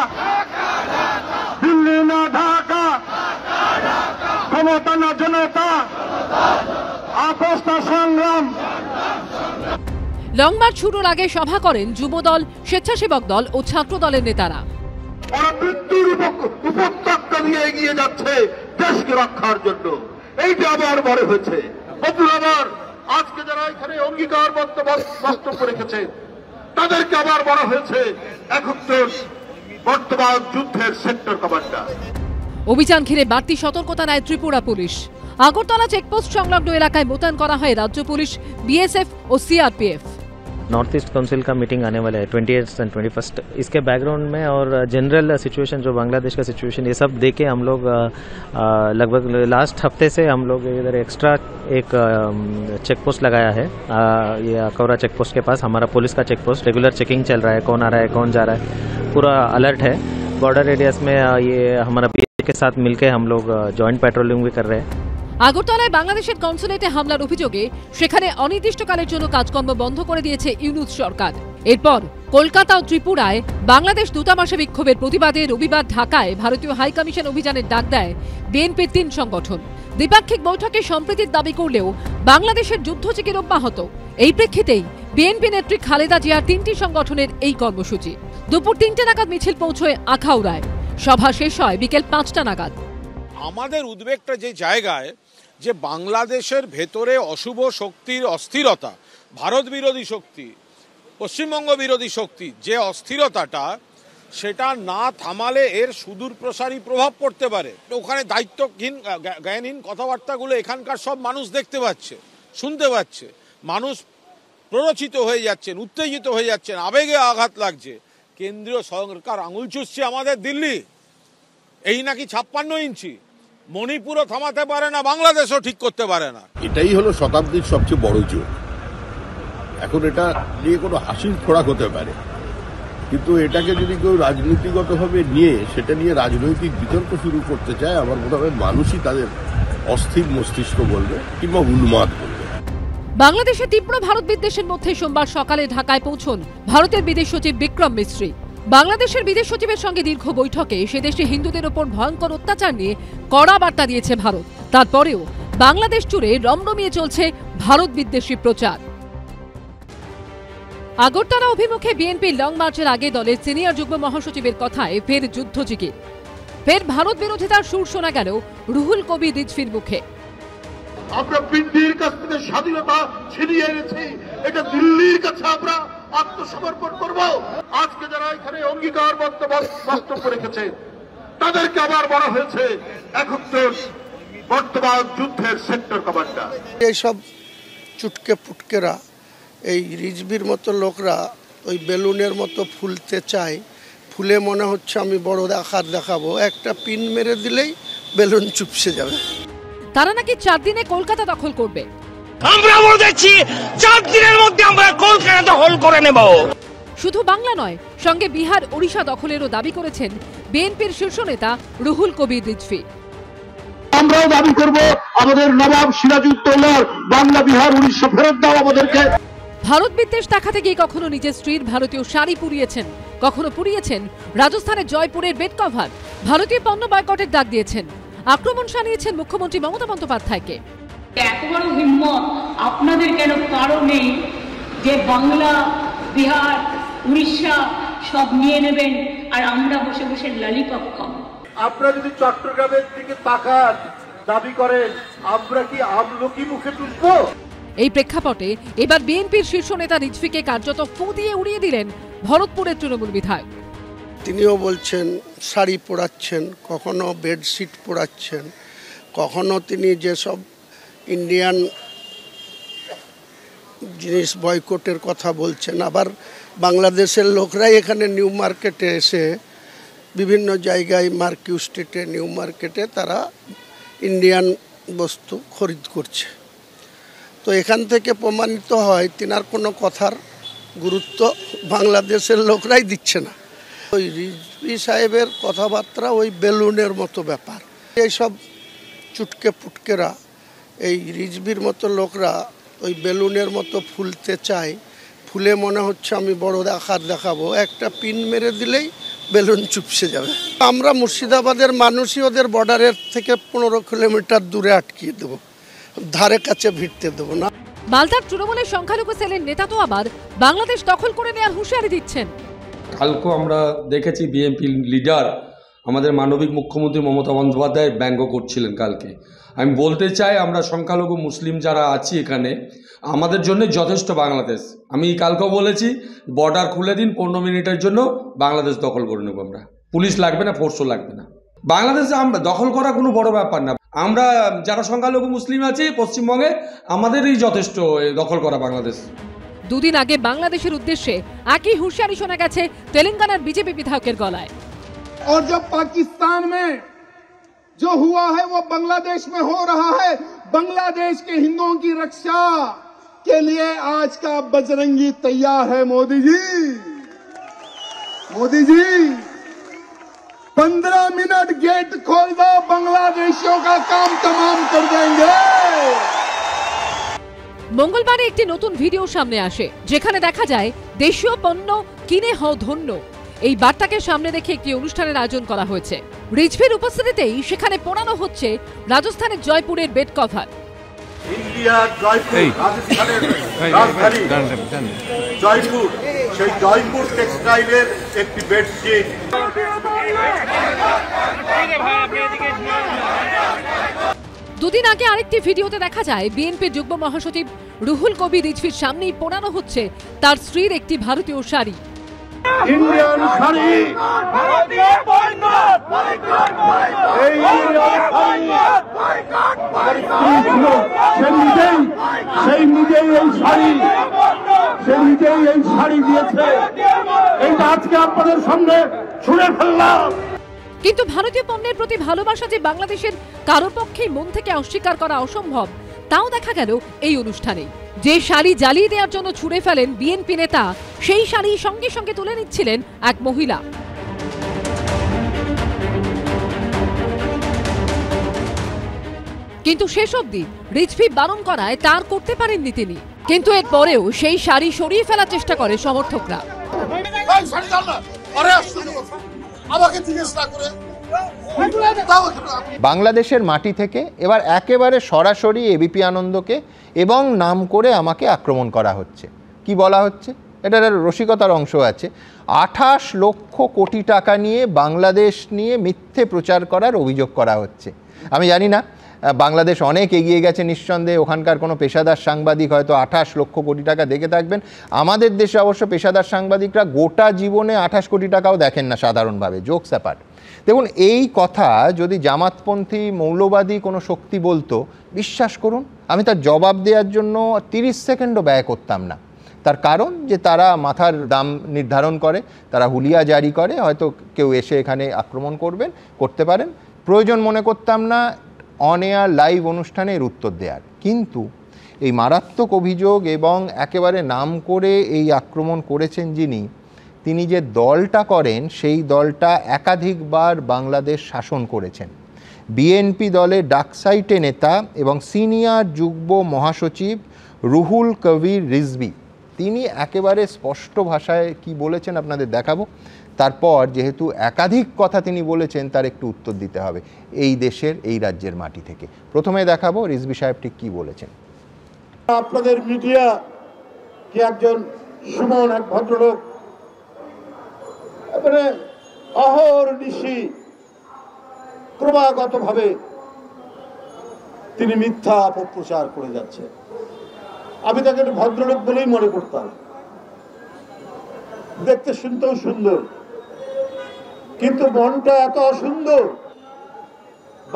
দিল্লি না ঢাকা, ক্ষমতা না জনতা, আপোষটা সংগ্রাম। লং মার্চ শুরুর আগে সভা করেন যুবদল, স্বেচ্ছাসেবক দল ও ছাত্র দলের নেতারা। ওরা মৃত্যুর উপত্যকা দিয়ে এগিয়ে যাচ্ছে দেশকে রক্ষার জন্য। এইটা আবার বড় হয়েছে। আবার আজকে যারা এখানে অঙ্গীকার বক্তব্য রেখেছে তাদেরকে আবার বড় হয়েছে এখন তো বর্তমান যুদ্ধের সেক্টর কমান্ডার। অভিযান ঘিরে বাড়তি সতর্কতা নেয় ত্রিপুরা পুলিশ। আগরতলা চেকপোস্ট সংলগ্ন এলাকায় মোতায়েন করা হয় রাজ্য পুলিশ, বিএসএফ ও সিআরপিএফ। नॉर्थ ईस्ट काउंसिल का मीटिंग आने वाला है 20th and 21st। इसके बैकग्राउंड में और जनरल सिचुएशन जो बांग्लादेश का सिचुएशन, ये सब देके हम लोग लगभग लास्ट हफ्ते से हम लोग इधर एक्स्ट्रा एक चेक पोस्ट लगाया है। ये अकौरा चेक पोस्ट के पास हमारा पुलिस का चेक पोस्ट, रेगुलर चेकिंग चल रहा है, कौन आ रहा है कौन जा रहा है, पूरा अलर्ट है। बॉर्डर एरियाज में ये हमारा बीएसएफ के साथ मिलकर हम लोग जॉइंट पेट्रोलिंग भी कर रहे हैं। আগরতলায় বাংলাদেশের কনসুলেটে হামলার অভিযোগে সেখানে অনির্দিষ্টকালের জন্য কাজকর্ম বন্ধ করে দিয়েছে ইউনূস সরকার। এরপর কলকাতা ও ত্রিপুরায় বাংলাদেশ দূতাবাসে বিক্ষোভের প্রতিবাদে রবিবার ঢাকায় ভারতীয় হাইকমিশন অভিযানের ডাক দেয় বিএনপির 3 সংগঠন। দ্বিপাক্ষিক বৈঠকে সম্প্রীতির দাবি করলেও বাংলাদেশের যুদ্ধচিকির অব্যাহত। এই প্রেক্ষিতেই বিএনপি নেত্রী খালেদা জিয়ার 3টি সংগঠনের এই কর্মসূচি। দুপুর 3টে নাগাদ মিছিল পৌঁছয় আখাউড়ায়। সভা শেষ হয় বিকেল 5টা নাগাদ। আমাদের উদ্বেগটা যে জায়গায় যে বাংলাদেশের ভেতরে অশুভ শক্তির অস্থিরতা, ভারত বিরোধী শক্তি, পশ্চিমবঙ্গ বিরোধী শক্তি, যে অস্থিরতাটা সেটা না থামালে এর সুদূর প্রসারী প্রভাব পড়তে পারে। ওখানে দায়িত্বহীন জ্ঞানহীন কথাবার্তাগুলো এখানকার সব মানুষ দেখতে পাচ্ছে, শুনতে পাচ্ছে। মানুষ প্ররোচিত হয়ে যাচ্ছেন, উত্তেজিত হয়ে যাচ্ছেন, আবেগে আঘাত লাগছে। কেন্দ্রীয় সরকার আঙুল চুষছে আমাদের দিল্লি, এই নাকি 56 ইঞ্চি। মণিপুরও থামাতে পারে না, বাংলাদেশও ঠিক করতে পারে না। এটাই হলো শতাব্দীর সবচেয়ে বড় জোর। এখন এটা নিয়ে কোনো হাসির খোরাক হতে পারে, কিন্তু এটাকে যদি কেউ রাজনীতিগতভাবে নিয়ে সেটা নিয়ে রাজনৈতিক বিতর্ক শুরু করতে চায়, আমার মনে হয় মানুষই তাদের অস্থির মস্তিষ্ক বলবে কিংবা উন্মাদ বলবে। বাংলাদেশে তীব্র ভারত বিদ্বেষের মধ্যে সোমবার সকালে ঢাকায় পৌঁছন ভারতের বিদেশ সচিব বিক্রম মিস্ত্রি। বাংলাদেশের বিদেশ সচিবের সঙ্গে দীর্ঘ বৈঠকে সে দেশে হিন্দুদের ওপর ভয়ঙ্কর অত্যাচার নিয়ে কড়া বার্তা দিয়েছে ভারত। তারপরেও বাংলাদেশ জুড়ে রমরমিয়ে চলছে ভারত বিদ্বেষী প্রচার। আগরতলা অভিমুখে বিএনপির লং মার্চের আগে দলের সিনিয়র যুগ্ম মহাসচিবের কথায় ফের যুদ্ধচিকির। ফের ভারত বিরোধিতার সুর শোনা গেল রুহুল কবির রিজভির মুখে। আমরা পিন্ডির কাছ থেকে স্বাধীনতা ছিনিয়ে এনেছি, এটা দিল্লির কাছে আমরা আত্মসমর্পণ করব। আজকে যারা এখানে অঙ্গীকার বক্তব্য রেখেছে তাদেরকে আবার বলা হয়েছে একত্র বর্তমান যুদ্ধের সেক্টর কমান্ডার। এইসব চুটকে পুটকেরা, এই রিজভির মতো লোকরা ওই বেলুনের মতো ফুলতে চায়। ফুলে মনে হচ্ছে আমি বড় আকার দেখাবো, একটা পিন মেরে দিলেই বেলুন চুপসে যাবে। তারা নাকি 4 দিনে কলকাতা দখল করবে। আমরা বলছি 4 দিনের মধ্যে আমরা কলকাতা দখল করে নেব। শুধু বাংলা নয়, সঙ্গে বিহার ওড়িশা দখলেরও দাবি করেছেন বিএনপির শীর্ষ নেতা রুহুল কবির রিজভি। আমরাও দাবি করব আমাদের নবাব সিরাজউদ্দৌলার বাংলা বিহার উড়িষ্যা ফেরত দাও আমাদেরকে। ভারত বিদ্বেষ দেখাতে গিয়ে কখনো নিজের স্ত্রীর ভারতীয় শাড়ি পুড়িয়েছেন, কখনো পুড়িয়েছেন রাজস্থানের জয়পুরের বেড কভার। ভারতীয় পণ্য বয়কটের ডাক দিয়েছেন, আক্রমণ শানিয়েছেন মুখ্যমন্ত্রী মমতা বন্দ্যোপাধ্যায়কে। এত বড় হিম্মত আপনাদের কেন কারো নেই যে বাংলা বিহার উড়িষ্যা সব নিয়ে নেবেন আর আমরা বসে বসে ললিপপ খাবো? আপনারা যদি চট্টগ্রামের দিকে তাকান, দাবি করেন আমরা কি আমলকি মুখে তুলবো? এই প্রেক্ষাপটে এবার বিএনপির শীর্ষ নেতা রিজভিকে কার্যত ফু দিয়ে উড়িয়ে দিলেন ভরতপুরের তৃণমূল বিধায়ক। তিনিও বলছেন শাড়ি পরাচ্ছেন, কখনো বেডশিট পরাচ্ছেন, কখনো তিনি যেসব ইন্ডিয়ান জিনিস বয়কটের কথা বলছেন। আবার বাংলাদেশের লোকরাই এখানে নিউ মার্কেটে এসে বিভিন্ন জায়গায় মার্কিউ স্ট্রিটে, নিউ মার্কেটে তারা ইন্ডিয়ান বস্তু খরিদ করছে। তো এখান থেকে প্রমাণিত হয় তিনার কোনো কথার গুরুত্ব বাংলাদেশের লোকরাই দিচ্ছে না। ওই রিজভি সাহেবের কথাবার্তা ওই বেলুনের মতো ব্যাপার। এইসব চুটকে পুটকেরা, এই রিজভির মতো লোকরা ওই বেলুনের মতো ফুলতে চায়। ফুলে মনে হচ্ছে আমি বড় আকার দেখাবো, একটা পিন মেরে দিলেই বেলুন চুপসে যাবে। আমরা মুর্শিদাবাদের মানুষই ওদের বর্ডারের থেকে 15 কিলোমিটার দূরে আটকিয়ে দেবো, ধারে কাছে ভিড়তে দেবো না। মালদার তৃণমূলের সংখ্যালঘু সেলের নেতা তো আবার বাংলাদেশ দখল করে নেওয়ার হুঁশিয়ারি দিচ্ছেন। কালকে আমরা দেখেছি বিএনপি লিডার আমাদের মানবিক মুখ্যমন্ত্রী মমতা বন্দ্যোপাধ্যায়ের ব্যঙ্গ করছিলেন কালকে। আমি বলতে চাই আমরা সংখ্যালঘু মুসলিম যারা আছি এখানে আমাদের জন্য যথেষ্ট বাংলাদেশ। আমি কালকেও বলেছি বর্ডার খুলে দিন, 15 মিনিটের জন্য বাংলাদেশ দখল করে নেব আমরা। পুলিশ লাগবে না, ফোর্সও লাগবে না। বাংলাদেশে আমরা দখল করা কোনো বড় ব্যাপার না। আমরা যারা সংখ্যালঘু মুসলিম আছি পশ্চিমবঙ্গে আমাদেরই যথেষ্ট দখল করা বাংলাদেশ। দুদিন আগে বাংলাদেশের উদ্দেশ্যে একই হুঁশিয়ারি শোনা গেছে তেলেঙ্গানার বিজেপি বিধায়কের গলায়। और जब पाकिस्तान में जो हुआ है वो बांग्लादेश में हो रहा है, बांग्लादेश के हिंदुओं की रक्षा के लिए आज का बजरंगी तैयार है। मोदी जी 15 मिनट गेट खोल दो, बांग्लादेशियों का काम तमाम कर देंगे। মঙ্গলবারে একটি নতুন ভিডিও সামনে আসে যেখানে দেখা যায় দেশীয় পণ্য কিনে হও ধন্য, এই বার্তাকে সামনে রেখে একটি অনুষ্ঠানের আয়োজন করা হয়েছে। রিজভির উপস্থিতিতেই সেখানে পোড়ানো হচ্ছে রাজস্থানের জয়পুরের বেড কভার। ইন্ডিয়ার জয়পুর, রাজস্থানের রাজধানী জয়পুর, সেই জয়পুর টেক্সটাইলের একটি বেডশিট। দুদিন আগে আরেকটি ভিডিওতে দেখা যায় বিএনপি যুগ্ম মহাসচিব রুহুল কবির রিজভির সামনেই পোড়ানো হচ্ছে তার স্ত্রীর একটি ভারতীয় শাড়ি। ইন্ডিয়ান শাড়ি, এই সেই নিজেই এই শাড়ি, সে নিজেই এই শাড়ি দিয়েছে। এইটা আজকে আপনাদের সামনে ছুঁড়ে ফেললাম। কিন্তু ভারতীয় পণ্যের প্রতি ভালোবাসা যে বাংলাদেশের কারো পক্ষেই মন থেকে অস্বীকার করা অসম্ভব, তাও দেখা গেল এই অনুষ্ঠানে। যে শাড়ি জ্বালিয়ে দেওয়ার জন্য ছুঁড়ে ফেলেন বিএনপি নেতা, সেই শাড়ি সঙ্গে সঙ্গে তুলে নিচ্ছিলেন এক মহিলা। কিন্তু শেষ অবধি রিজভি বারণ করায় তার করতে পারেননি তিনি। কিন্তু এর পরেও সেই শাড়ি সরিয়ে ফেলার চেষ্টা করে সমর্থকরা। বাংলাদেশের মাটি থেকে এবার একেবারে সরাসরি এবিপি আনন্দকে এবং নাম করে আমাকে আক্রমণ করা হচ্ছে। কি বলা হচ্ছে? এটার রসিকতার অংশ আছে। 28 লক্ষ কোটি টাকা নিয়ে বাংলাদেশ নিয়ে মিথ্যে প্রচার করার অভিযোগ করা হচ্ছে। আমি জানি না, বাংলাদেশ অনেক এগিয়ে গেছে নিঃসন্দেহে, ওখানকার কোনো পেশাদার সাংবাদিক হয়তো 28 লক্ষ কোটি টাকা দেখে থাকবেন। আমাদের দেশে অবশ্য পেশাদার সাংবাদিকরা গোটা জীবনে 28 কোটি টাকাও দেখেন না সাধারণভাবে, জোকস অ্যাপার্ট। দেখুন, এই কথা যদি জামাতপন্থী মৌলবাদী কোনো শক্তি বলতো, বিশ্বাস করুন আমি তার জবাব দেওয়ার জন্য 30 সেকেন্ডও ব্যয় করতাম না। তার কারণ যে তারা মাথার দাম নির্ধারণ করে, তারা হুলিয়া জারি করে, হয়তো কেউ এসে এখানে আক্রমণ করতে পারেন, প্রয়োজন মনে করতাম না অন এয়ার লাইভ অনুষ্ঠানে এর উত্তর দেওয়ার। কিন্তু এই মারাত্মক অভিযোগ এবং একেবারে নাম করে এই আক্রমণ করেছেন যিনি, তিনি যে দলটা করেন সেই দলটা একাধিকবার বাংলাদেশ শাসন করেছেন। বিএনপি দলের ডাকসাইটে নেতা এবং সিনিয়র যুগ্ম মহাসচিব রুহুল কবির রিজভি, তিনি একেবারে স্পষ্ট ভাষায় কি বলেছেন আপনাদের দেখাবো। তারপর যেহেতু একাধিক কথা তিনি বলেছেন, তার একটু উত্তর দিতে হবে এই দেশের, এই রাজ্যের মাটি থেকে। প্রথমে দেখাবো রিজভি সাহেব ঠিক কি বলেছেন। আপনাদের মিডিয়া কি একজন সুমন, এক ভদ্রলোক, এবারে অহর্নিশি ক্রমাগতভাবে তিনি মিথ্যা অপপ্রচার করে যাচ্ছে। আমি তাকে একটা ভদ্রলোক বলেই মনে করতাম, দেখতে শুনতেও সুন্দর, কিন্তু মনটা এত অসুন্দর।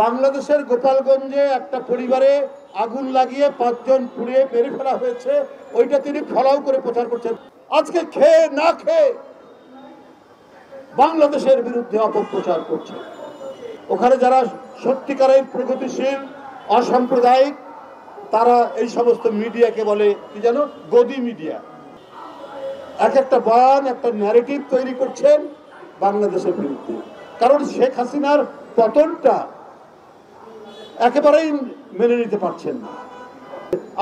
বাংলাদেশের গোপালগঞ্জে একটা পরিবারে আগুন লাগিয়ে 5 জন পুড়িয়ে মেরে ফেলা হয়েছে, ওইটা তিনি ফলাও করে প্রচার করছেন। আজকে খেয়ে না খেয়ে বাংলাদেশের বিরুদ্ধে অপপ্রচার করছে। ওখানে যারা সত্যিকারের প্রগতিশীল অসাম্প্রদায়িক, তারা এই সমস্ত মিডিয়াকে বলে কি জানো, গদি মিডিয়া। এক একটা বয়ান, একটা ন্যারেটিভ তৈরি করছেন বাংলাদেশের বিরুদ্ধে। কারণ শেখ হাসিনার পতনটা একেবারেই মেনে নিতে পারছেন না।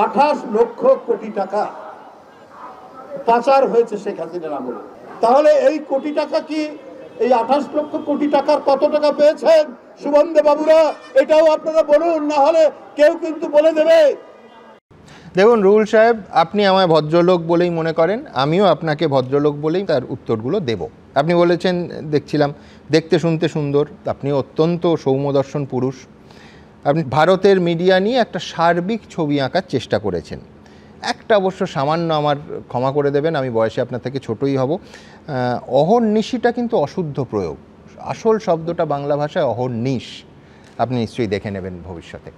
28 লক্ষ কোটি টাকা পাচার হয়েছে শেখ হাসিনার আমলে। তাহলে এই কোটি টাকা কি, এই 28 লক্ষ কোটি টাকার কত টাকা পেয়েছেন সুবন্ধে বাবুরা, এটাও আপনারা বলুন, না হলে কেউ কিন্তু বলে দেবে। দেখুন রুহুল সাহেব, আপনি আমায় ভদ্রলোক বলেই মনে করেন, আমিও আপনাকে ভদ্রলোক বলেই তার উত্তরগুলো দেব। আপনি বলেছেন, দেখছিলাম, দেখতে শুনতে সুন্দর, আপনি অত্যন্ত সৌম্যদর্শন পুরুষ। আপনি ভারতের মিডিয়া নিয়ে একটা সার্বিক ছবি আঁকার চেষ্টা করেছেন। একটা অবশ্য সামান্য, আমার ক্ষমা করে দেবেন, আমি বয়সে আপনার থেকে ছোটই হব, অহর্নিশিটা কিন্তু অশুদ্ধ প্রয়োগ। আসল শব্দটা বাংলা ভাষায় অহর্নিশ, আপনি নিশ্চয়ই দেখে নেবেন ভবিষ্যতে।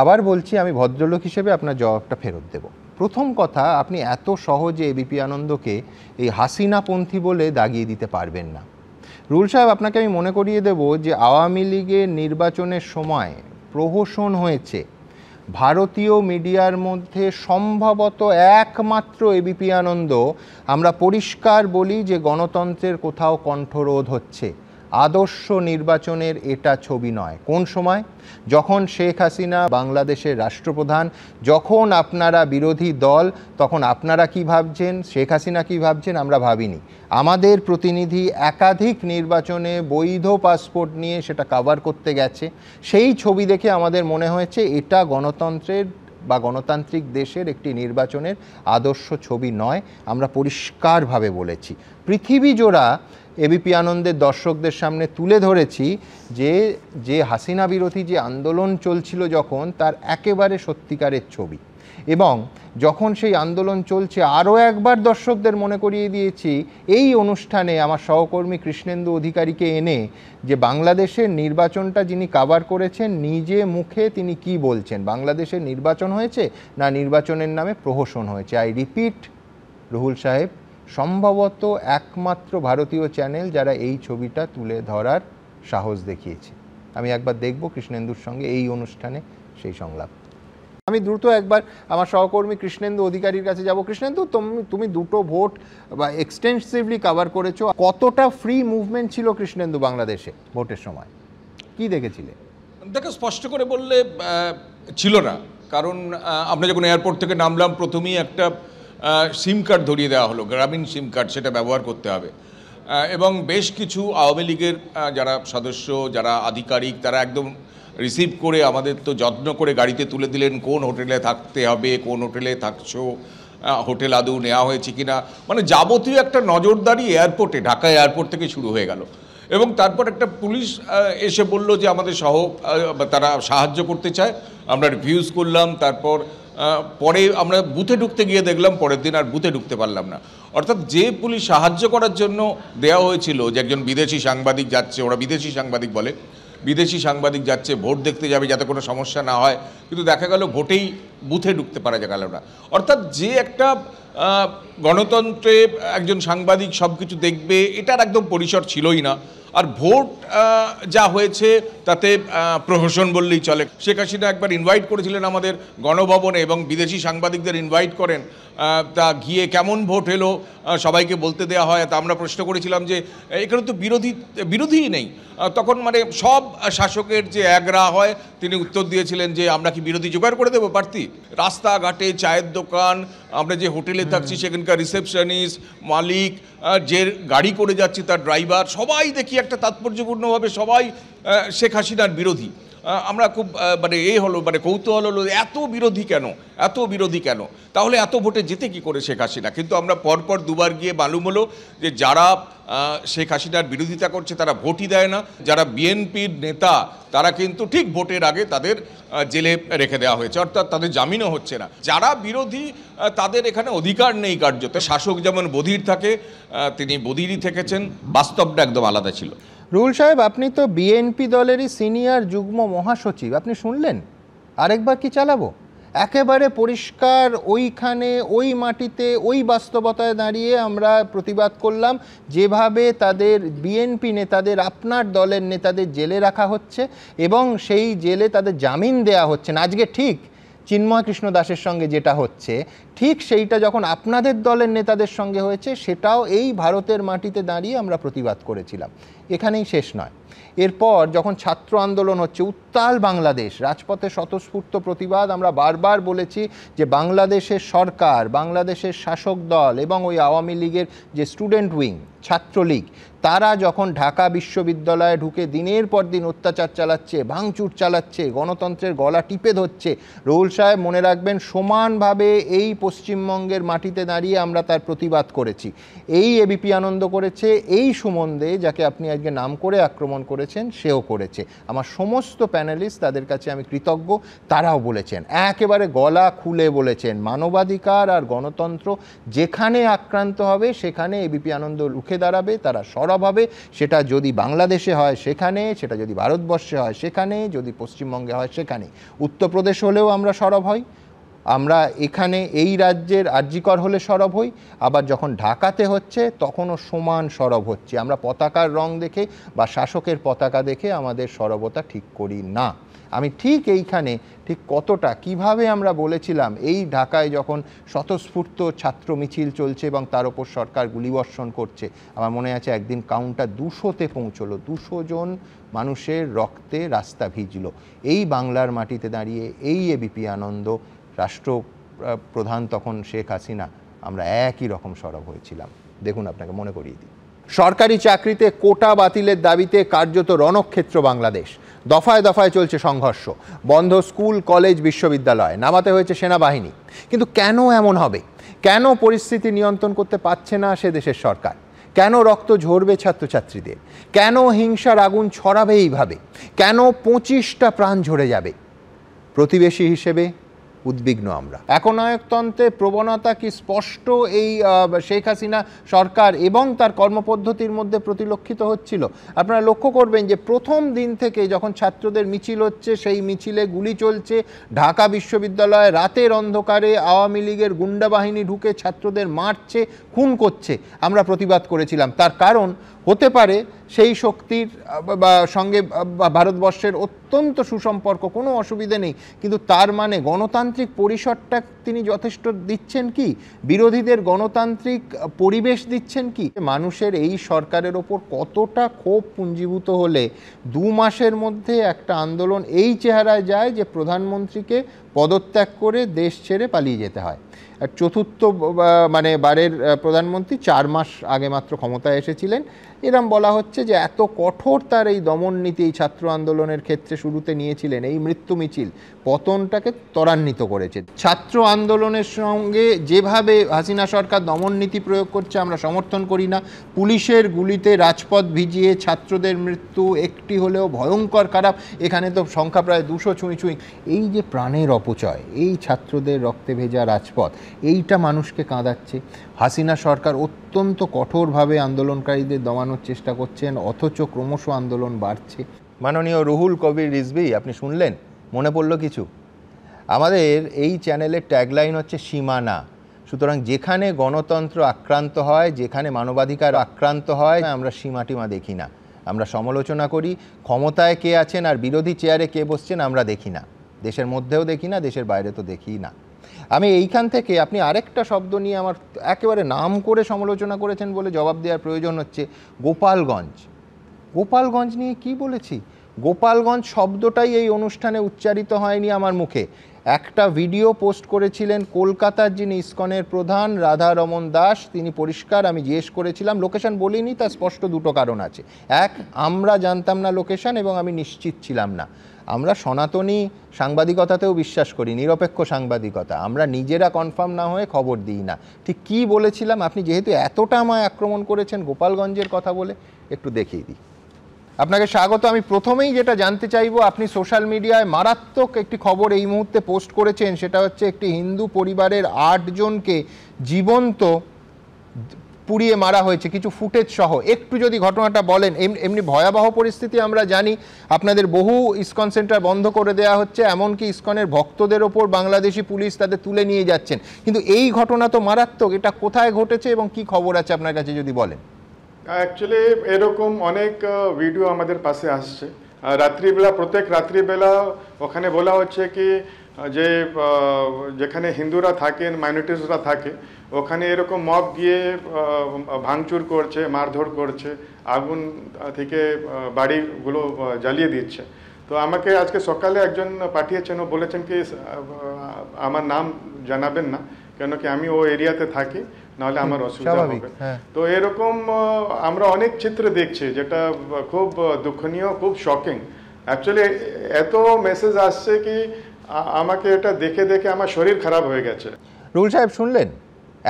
আবার বলছি, আমি ভদ্রলোক হিসেবে আপনার জবাবটা ফেরত দেব। প্রথম কথা, আপনি এত সহজে এবিপি আনন্দকে এই হাসিনাপন্থী বলে দাগিয়ে দিতে পারবেন না। রুহুল সাহেব, আপনাকে আমি মনে করিয়ে দেব যে আওয়ামী লীগের নির্বাচনের সময় প্রহসন হয়েছে ভারতীয় মিডিয়ার মধ্যে সম্ভবত একমাত্র এবিপি আনন্দ। আমরা পরিষ্কার বলি যে গণতন্ত্রের কোথাও কণ্ঠরোধ হচ্ছে, আদর্শ নির্বাচনের এটা ছবি নয়। কোন সময়? যখন শেখ হাসিনা বাংলাদেশের রাষ্ট্রপ্রধান, যখন আপনারা বিরোধী দল, তখন আপনারা কি ভাবছেন, শেখ হাসিনা কি ভাবছেন আমরা ভাবিনি। আমাদের প্রতিনিধি একাধিক নির্বাচনে বৈধ পাসপোর্ট নিয়ে সেটা কভার করতে গেছে। সেই ছবি দেখে আমাদের মনে হয়েছে এটা গণতন্ত্রের বা গণতান্ত্রিক দেশের একটি নির্বাচনের আদর্শ ছবি নয়। আমরা পরিষ্কারভাবে বলেছি, পৃথিবী জোড়া এবিপি আনন্দের দর্শকদের সামনে তুলে ধরেছি যে হাসিনা বিরোধী যে আন্দোলন চলছিল যখন, তার একেবারে সত্যিকারের ছবি। এবং যখন সেই আন্দোলন চলছে আরও একবার দর্শকদের মনে করিয়ে দিয়েছি এই অনুষ্ঠানে আমার সহকর্মী কৃষ্ণেন্দু অধিকারীকে এনে, যে বাংলাদেশের নির্বাচনটা যিনি কভার করেছেন নিজে মুখে তিনি কি বলছেন, বাংলাদেশের নির্বাচন হয়েছে না নির্বাচনের নামে প্রহসন হয়েছে। আই রিপিট, রুহুল সাহেব সম্ভবত একমাত্র ভারতীয় চ্যানেল যারা এই ছবিটা তুলে ধরার সাহস দেখিয়েছে। আমি একবার দেখব কৃষ্ণেন্দুর সঙ্গে এই অনুষ্ঠানে সেই সংলাপ। আমি দ্রুত একবার আমার সহকর্মী কৃষ্ণেন্দু অধিকারীর কাছে যাব। কৃষ্ণেন্দু, তুমি দুটো ভোট বা এক্সটেন্সিভলি কভার করেছো, কতটা ফ্রি মুভমেন্ট ছিল কৃষ্ণেন্দু বাংলাদেশে ভোটের সময়, কি দেখেছিলে? দেখো, স্পষ্ট করে বললে ছিল না, কারণ আমরা যখন এয়ারপোর্ট থেকে নামলাম প্রথমেই একটা সিম কার্ড ধরিয়ে দেওয়া হলো, গ্রামীণ সিম কার্ড, সেটা ব্যবহার করতে হবে। এবং বেশ কিছু আওয়ামী লীগের যারা সদস্য, যারা আধিকারিক, তারা একদম রিসিভ করে আমাদের তো যত্ন করে গাড়িতে তুলে দিলেন, কোন হোটেলে থাকতে হবে, কোন হোটেলে থাকছো, হোটেল আদৌ নেওয়া হয়েছে কিনা, মানে যাবতীয় একটা নজরদারি এয়ারপোর্টে, ঢাকা এয়ারপোর্ট থেকে শুরু হয়ে গেল। এবং তারপর একটা পুলিশ এসে বলল যে আমাদের তারা সাহায্য করতে চায়, আমরা রিফিউজ করলাম। তারপর পরে আমরা বুথে ঢুকতে গিয়ে দেখলাম পরের দিন আর বুথে ঢুকতে পারলাম না। অর্থাৎ যে পুলিশ সাহায্য করার জন্য দেওয়া হয়েছিল, যে একজন বিদেশি সাংবাদিক যাচ্ছে, ওরা বিদেশি সাংবাদিক বলে, বিদেশি সাংবাদিক যাচ্ছে ভোট দেখতে যাবে যাতে কোনো সমস্যা না হয়, কিন্তু দেখা গেল ভোটেই বুথে ঢুকতে পারা গেল না। অর্থাৎ যে একটা গণতন্ত্রে একজন সাংবাদিক সব কিছু দেখবে, এটার একদম পরিসর ছিলই না। আর ভোট যা হয়েছে তাতে প্রহসন বললেই চলে। শেখ হাসিনা একবার ইনভাইট করেছিলেন আমাদের গণভবনে এবং বিদেশি সাংবাদিকদের ইনভাইট করেন, তা গিয়ে কেমন ভোট এলো সবাইকে বলতে দেওয়া হয়। তা আমরা প্রশ্ন করেছিলাম যে এখানে তো বিরোধীই নেই। তখন মানে সব শাসকের যে একরা হয়, তিনি উত্তর দিয়েছিলেন যে আমরা কি বিরোধী জোগাড় করে দেবো প্রার্থী? রাস্তাঘাটে চায়ের দোকান, আমরা যে হোটেলে থাকছি সেখানকার রিসেপশনিস্ট, মালিক, যে গাড়ি করে যাচ্ছি তার ড্রাইভার, সবাই দেখি একটা তাৎপর্যপূর্ণভাবে সবাই শেখ হাসিনার বিরোধী। আমরা খুব মানে কৌতূহল হলো এত বিরোধী কেন, এত বিরোধী কেন, তাহলে এত ভোটে যেতে কি করে শেখ হাসিনা? কিন্তু আমরা পরপর দুবার গিয়ে মালুম হলো যে যারা শেখ হাসিনার বিরোধিতা করছে তারা ভোটই দেয় না। যারা বিএনপির নেতা তারা কিন্তু ঠিক ভোটের আগে তাদের জেলে রেখে দেওয়া হয়েছে, অর্থাৎ তাদের জামিনও হচ্ছে না। যারা বিরোধী তাদের এখানে অধিকার নেই কার্যত। শাসক যেমন বধির থাকে, তিনি বধিরই থেকেছেন, বাস্তবটা একদম আলাদা ছিল। রুহুল সাহেব, আপনি তো বিএনপি দলেরই সিনিয়র যুগ্ম মহাসচিব, আপনি শুনলেন? আরেকবার কি চালাবো? একেবারে পরিষ্কার ওইখানে ওই মাটিতে ওই বাস্তবতায় দাঁড়িয়ে আমরা প্রতিবাদ করলাম, যেভাবে তাদের বিএনপি নেতাদের, আপনার দলের নেতাদের জেলে রাখা হচ্ছে এবং সেই জেলে তাদের জামিন দেয়া হচ্ছে না। আজকে ঠিক চিন্ময় কৃষ্ণ দাসের সঙ্গে যেটা হচ্ছে, ঠিক সেইটা যখন আপনাদের দলের নেতাদের সঙ্গে হয়েছে, সেটাও এই ভারতের মাটিতে দাঁড়িয়ে আমরা প্রতিবাদ করেছিলাম। এখানেই শেষ নয়, এরপর যখন ছাত্র আন্দোলন হচ্ছে, উত্তাল বাংলাদেশ, রাজপথে স্বতঃস্ফূর্ত প্রতিবাদ। আমরা বারবার বলেছি যে বাংলাদেশের সরকার, বাংলাদেশের শাসক দল এবং ওই আওয়ামী লীগের যে স্টুডেন্ট উইং, ছাত্রলীগ, তারা যখন ঢাকা বিশ্ববিদ্যালয়ে ঢুকে দিনের পর দিন অত্যাচার চালাচ্ছে, ভাঙচুর চালাচ্ছে, গণতন্ত্রের গলা টিপে ধরছে, রুহুল সাহেব মনে রাখবেন সমানভাবে এই পশ্চিমবঙ্গের মাটিতে দাঁড়িয়ে আমরা তার প্রতিবাদ করেছি। এই এবিপি আনন্দ করেছে, এই সুমন দে, যাকে আপনি আজকে নাম করে আক্রমণ করেছেন, সেও করেছে। আমার সমস্ত প্যানেলিস্ট, তাদের কাছে আমি কৃতজ্ঞ, তারাও বলেছেন, একেবারে গলা খুলে বলেছেন, মানবাধিকার আর গণতন্ত্র যেখানে আক্রান্ত হবে সেখানে এবিপি আনন্দ রুখে দাঁড়াবে, তারা সরব হবে। সেটা যদি বাংলাদেশে হয় সেখানে, সেটা যদি ভারতবর্ষে হয় সেখানে, যদি পশ্চিমবঙ্গে হয় সেখানে। উত্তরপ্রদেশ হলেও আমরা সরব হই, আমরা এখানে এই রাজ্যের আরজিকর হলে সরব হই, আবার যখন ঢাকাতে হচ্ছে তখনও সমান সরব হচ্ছে। আমরা পতাকার রং দেখে বা শাসকের পতাকা দেখে আমাদের সরবতা ঠিক করি না। আমি ঠিক এইখানে ঠিক কতটা কিভাবে আমরা বলেছিলাম এই ঢাকায় যখন স্বতঃস্ফূর্ত ছাত্র মিছিল চলছে এবং তার ওপর সরকার গুলিবর্ষণ করছে, আমার মনে আছে একদিন কাউন্টার 200-তে পৌঁছলো, 200 জন মানুষের রক্তে রাস্তা ভিজল। এই বাংলার মাটিতে দাঁড়িয়ে এই এবিপি আনন্দ, রাষ্ট্রপ্রধান তখন শেখ হাসিনা, আমরা একই রকম সরব হয়েছিলাম। দেখুন, আপনাকে মনে করিয়ে দিই, সরকারি চাকরিতে কোটা বাতিলের দাবিতে কার্যত রণক্ষেত্র বাংলাদেশ। দফায় দফায় চলছে সংঘর্ষ, বন্ধ স্কুল, কলেজ, বিশ্ববিদ্যালয়, নামাতে হয়েছে সেনাবাহিনী। কিন্তু কেন এমন হবে? কেন পরিস্থিতি নিয়ন্ত্রণ করতে পারছে না সে দেশের সরকার? কেন রক্ত ঝরবে ছাত্রছাত্রীদের? কেন হিংসার আগুন ছড়াবে এইভাবে? কেন 25টা প্রাণ ঝরে যাবে? প্রতিবেশী হিসেবে উদ্বিগ্ন আমরা। একনায়কতন্ত্রের প্রবণতা কি স্পষ্ট এই শেখ হাসিনা সরকার এবং তার কর্মপদ্ধতির মধ্যে পরিলক্ষিত হচ্ছিল? আপনারা লক্ষ্য করবেন যে প্রথম দিন থেকে যখন ছাত্রদের মিছিল হচ্ছে, সেই মিছিলে গুলি চলছে, ঢাকা বিশ্ববিদ্যালয়ে রাতের অন্ধকারে আওয়ামী লীগের গুন্ডা বাহিনী ঢুকে ছাত্রদের মারছে, খুন করছে, আমরা প্রতিবাদ করেছিলাম। তার কারণ হতে পারে সেই শক্তির সঙ্গে ভারতবর্ষের অত্যন্ত সুসম্পর্ক, কোনো অসুবিধে নেই, কিন্তু তার মানে গণতান্ত্রিক পরিসরটা তিনি যথেষ্ট দিচ্ছেন কি? বিরোধীদের গণতান্ত্রিক পরিবেশ দিচ্ছেন কি? মানুষের এই সরকারের ওপর কতটা ক্ষোভ পুঞ্জীভূত হলে 2 মাসের মধ্যে একটা আন্দোলন এই চেহারায় যায় যে প্রধানমন্ত্রীকে পদত্যাগ করে দেশ ছেড়ে পালিয়ে যেতে হয়। আর চতুর্থ বারের প্রধানমন্ত্রী 4 মাস আগে মাত্র ক্ষমতায় এসেছিলেন। এরম বলা হচ্ছে যে এত কঠোর তার এই দমন নীতি এই ছাত্র আন্দোলনের ক্ষেত্রে শুরুতে নিয়েছিলেন, এই মৃত্যু মিছিল পতনটাকে ত্বরান্বিত করেছে। ছাত্র আন্দোলনের সঙ্গে যেভাবে হাসিনা সরকার দমন নীতি প্রয়োগ করছে আমরা সমর্থন করি না। পুলিশের গুলিতে রাজপথ ভিজিয়ে ছাত্রদের মৃত্যু একটি হলেও ভয়ঙ্কর খারাপ, এখানে তো সংখ্যা প্রায় 200 ছুঁই। এই যে প্রাণের অপচয়, এই ছাত্রদের রক্তে ভেজা রাজপথ, এইটা মানুষকে কাঁদাচ্ছে। হাসিনা সরকার অত্যন্ত কঠোরভাবে আন্দোলনকারীদের দমানোর চেষ্টা করছেন, অথচ ক্রমশ আন্দোলন বাড়ছে। মাননীয় রুহুল কবির রিজভী, আপনি শুনলেন? মনে পড়ল কিছু? আমাদের এই চ্যানেলের ট্যাগলাইন হচ্ছে সীমানা। সুতরাং যেখানে গণতন্ত্র আক্রান্ত হয়, যেখানে মানবাধিকার আক্রান্ত হয়, আমরা সীমাটিমা দেখি না, আমরা সমালোচনা করি। ক্ষমতায় কে আছেন আর বিরোধী চেয়ারে কে বসছেন আমরা দেখি না, দেশের মধ্যেও দেখি না, দেশের বাইরে তো দেখি না। আমি এইখান থেকে আপনি আরেকটা শব্দ নিয়ে আমার একেবারে নাম করে সমালোচনা করেছেন বলে জবাব দেওয়ার প্রয়োজন হচ্ছে, গোপালগঞ্জ। গোপালগঞ্জ নিয়ে কি বলেছি? গোপালগঞ্জ শব্দটাই এই অনুষ্ঠানে উচ্চারিত হয়নি আমার মুখে। একটা ভিডিও পোস্ট করেছিলেন কলকাতার যিনি ইসকনের প্রধান রাধা রমন দাস, তিনি পরিষ্কার, আমি জিজ্ঞেস করেছিলাম, লোকেশন বলিনি, তার স্পষ্ট 2টো কারণ আছে। এক, আমরা জানতাম না লোকেশন এবং আমি নিশ্চিত ছিলাম না। আমরা সনাতনী সাংবাদিকতাতেও বিশ্বাস করি, নিরপেক্ষ সাংবাদিকতা, আমরা নিজেরা কনফার্ম না হয়ে খবর দিই না। ঠিক কি বলেছিলাম? আপনি যেহেতু এতটা আমায় আক্রমণ করেছেন গোপালগঞ্জের কথা বলে, একটু দেখিয়ে দিই। আপনাকে স্বাগত। আমি প্রথমেই যেটা জানতে চাইবো, আপনি সোশ্যাল মিডিয়ায় মারাত্মক একটি খবর এই মুহূর্তে পোস্ট করেছেন, সেটা হচ্ছে একটি হিন্দু পরিবারের 8 জনকে জীবন্ত পুড়িয়ে মারা হয়েছে, কিছু ফুটেজ সহ। একটু যদি ঘটনাটা বলেন। এমনি ভয়াবহ পরিস্থিতি আমরা জানি, আপনাদের বহু ইসকন সেন্টার বন্ধ করে দেওয়া হচ্ছে, এমনকি ইসকনের ভক্তদের ওপর বাংলাদেশি পুলিশ তাদের তুলে নিয়ে যাচ্ছেন, কিন্তু এই ঘটনা তো মারাত্মক। এটা কোথায় ঘটেছে এবং কি খবর আছে আপনার কাছে যদি বলেন? অ্যাকচুয়ালি এরকম অনেক ভিডিও আমাদের পাশে আসছে। রাত্রিবেলা, প্রত্যেক রাত্রিবেলা ওখানে বলা হচ্ছে কি যে যেখানে হিন্দুরা থাকেন, মাইনরিটিসরা থাকে, ওখানে এরকম মব গিয়ে ভাঙচুর করছে, মারধর করছে, আগুন থেকে বাড়িগুলো জ্বালিয়ে দিচ্ছে। তো আমাকে আজকে সকালে একজন পাঠিয়েছেন, ও বলেছেন কি আমার নাম জানাবেন না, কেন কি আমি ও এরিয়াতে থাকি, নাহলে আমার অসুবিধা হবে। তো এরকম আমরা অনেক চিত্র দেখছি, যেটা খুব দুঃখনীয়, খুব শকিং। অ্যাকচুয়ালি এত মেসেজ আসছে কি আমাকে এটা দেখে দেখে আমার শরীর খারাপ হয়ে গেছে। রুল সাহেব, শুনলেন?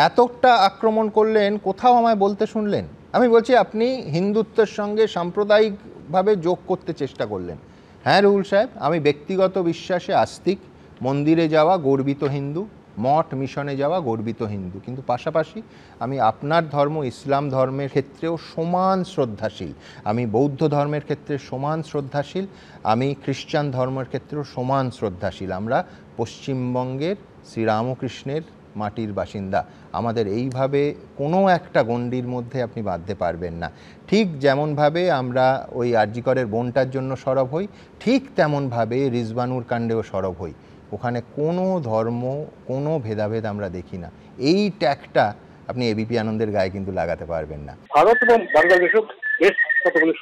এতটা আক্রমণ করলেন, কোথাও আমায় বলতে শুনলেন? আমি বলছি আপনি হিন্দুত্বের সঙ্গে সাম্প্রদায়িকভাবে যোগ করতে চেষ্টা করলেন। হ্যাঁ রুল সাহেব, আমি ব্যক্তিগত বিশ্বাসে আস্তিক, মন্দিরে যাওয়া গর্বিত হিন্দু, মঠ মিশনে যাওয়া গর্বিত হিন্দু, কিন্তু পাশাপাশি আমি আপনার ধর্ম ইসলাম ধর্মের ক্ষেত্রেও সমান শ্রদ্ধাশীল, আমি বৌদ্ধ ধর্মের ক্ষেত্রে সমান শ্রদ্ধাশীল, আমি খ্রিস্টান ধর্মের ক্ষেত্রেও সমান শ্রদ্ধাশীল। আমরা পশ্চিমবঙ্গের শ্রীরামকৃষ্ণের মাটির বাসিন্দা। আমাদের এইভাবে কোনো একটা গণ্ডির মধ্যে আপনি বাঁধতে পারবেন না। ঠিক যেমনভাবে আমরা ওই আরজি করের বোনটার জন্য সরব হই, ঠিক তেমনভাবে রিজবানুর কাণ্ডেও সরব হই। ওখানে কোনো ধর্ম, কোনো ভেদাভেদ আমরা দেখি না। এই ট্যাগটা আপনি এবিপি আনন্দের গায়ে কিন্তু লাগাতে পারবেন না। ভারত এবং বাংলাদেশের বেশ কতগুলো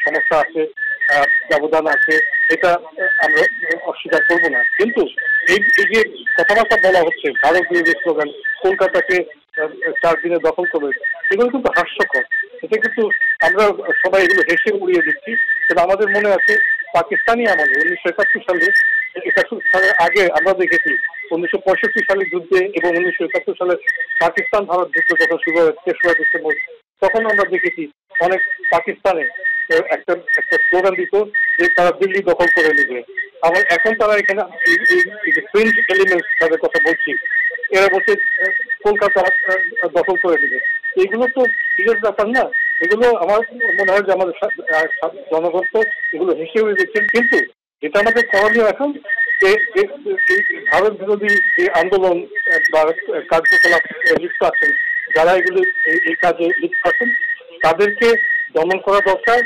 সমস্যা আছে, ব্যবধান আছে, এটা আমরা অস্বীকার করবো না। কিন্তু এই যে কথাবার্তা বলা হচ্ছে, ভারত বিরোধী স্লোগান, কলকাতাকে 4 দিনে দখল করবে, এগুলো কিন্তু হাস্যকর। এটা কিন্তু আমরা সবাই এগুলো হেসে উড়িয়ে দিচ্ছি। কিন্তু আমাদের মনে আছে পাকিস্তানি আমলে 1971 সালে, 71 সালের আগে আমরা দেখেছি 1965 সালের যুদ্ধে এবং 1971 সালে পাকিস্তান ভারত যুদ্ধ যখন শুরু হয় 3রা ডিসেম্বর, তখন আমরা দেখেছি অনেক পাকিস্তানে একটা স্লোগান দিত যে তারা দিল্লি দখল করে নেবে। আবার এখন তারা এখানে ফ্রিঞ্জ এলিমেন্টস তাদের কথা বলছি, এরা বলছে কলকাতা দখল করে নেবে। এইগুলো তো বিশেষ ব্যাপার না। এগুলো আমার মনে হয় যে আমাদের জনগণ তো এগুলো হেসে উড়ে দেখছেন। কিন্তু যেটা আমাদের করণীয় এখন, ভারত বিরোধী যে আন্দোলন বা কার্যকলাপ লিপ্ত আছেন, যারা এগুলো এই কাজে লিপ্ত আছেন, তাদেরকে দমন করা দরকার।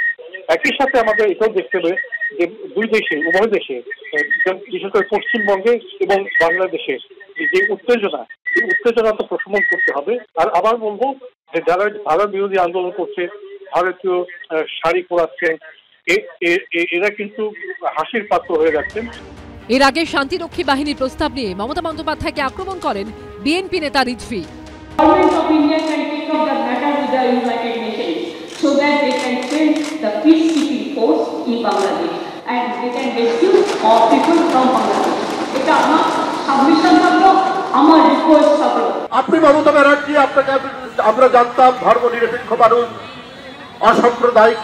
একই সাথে আমাদের এটাও দেখতে হবে যে দুই দেশে, উভয় দেশে, বিশেষ করে পশ্চিমবঙ্গে এবং বাংলাদেশে যে উত্তেজনা, এই উত্তেজনা তো প্রশমন করতে হবে। আর আবার বলবো যে যারা ভারত বিরোধী আন্দোলন করছে, ভারতীয় শাড়ি পরাচ্ছেন, এরা কিন্তু হাসির পাত্র হয়ে যাচ্ছেন। এর আগে শান্তিরক্ষী বাহিনীর প্রস্তাব নিয়ে মমতা বন্দ্যোপাধ্যায়কে আক্রমণ করেন বিএনপি নেতা Rizvi. Government of India can take up the matter with the United Nations so that they can send the peacekeeping force in Bangladesh and they can rescue all people from Bangladesh. এটা আমার submission থাকলো, আমার request থাকলো। আপনি মমতা ব্যানার্জি, আপনাকে আমরা জানতাম ধর্মনিরপেক্ষ মানুষ, অসাম্প্রদায়িক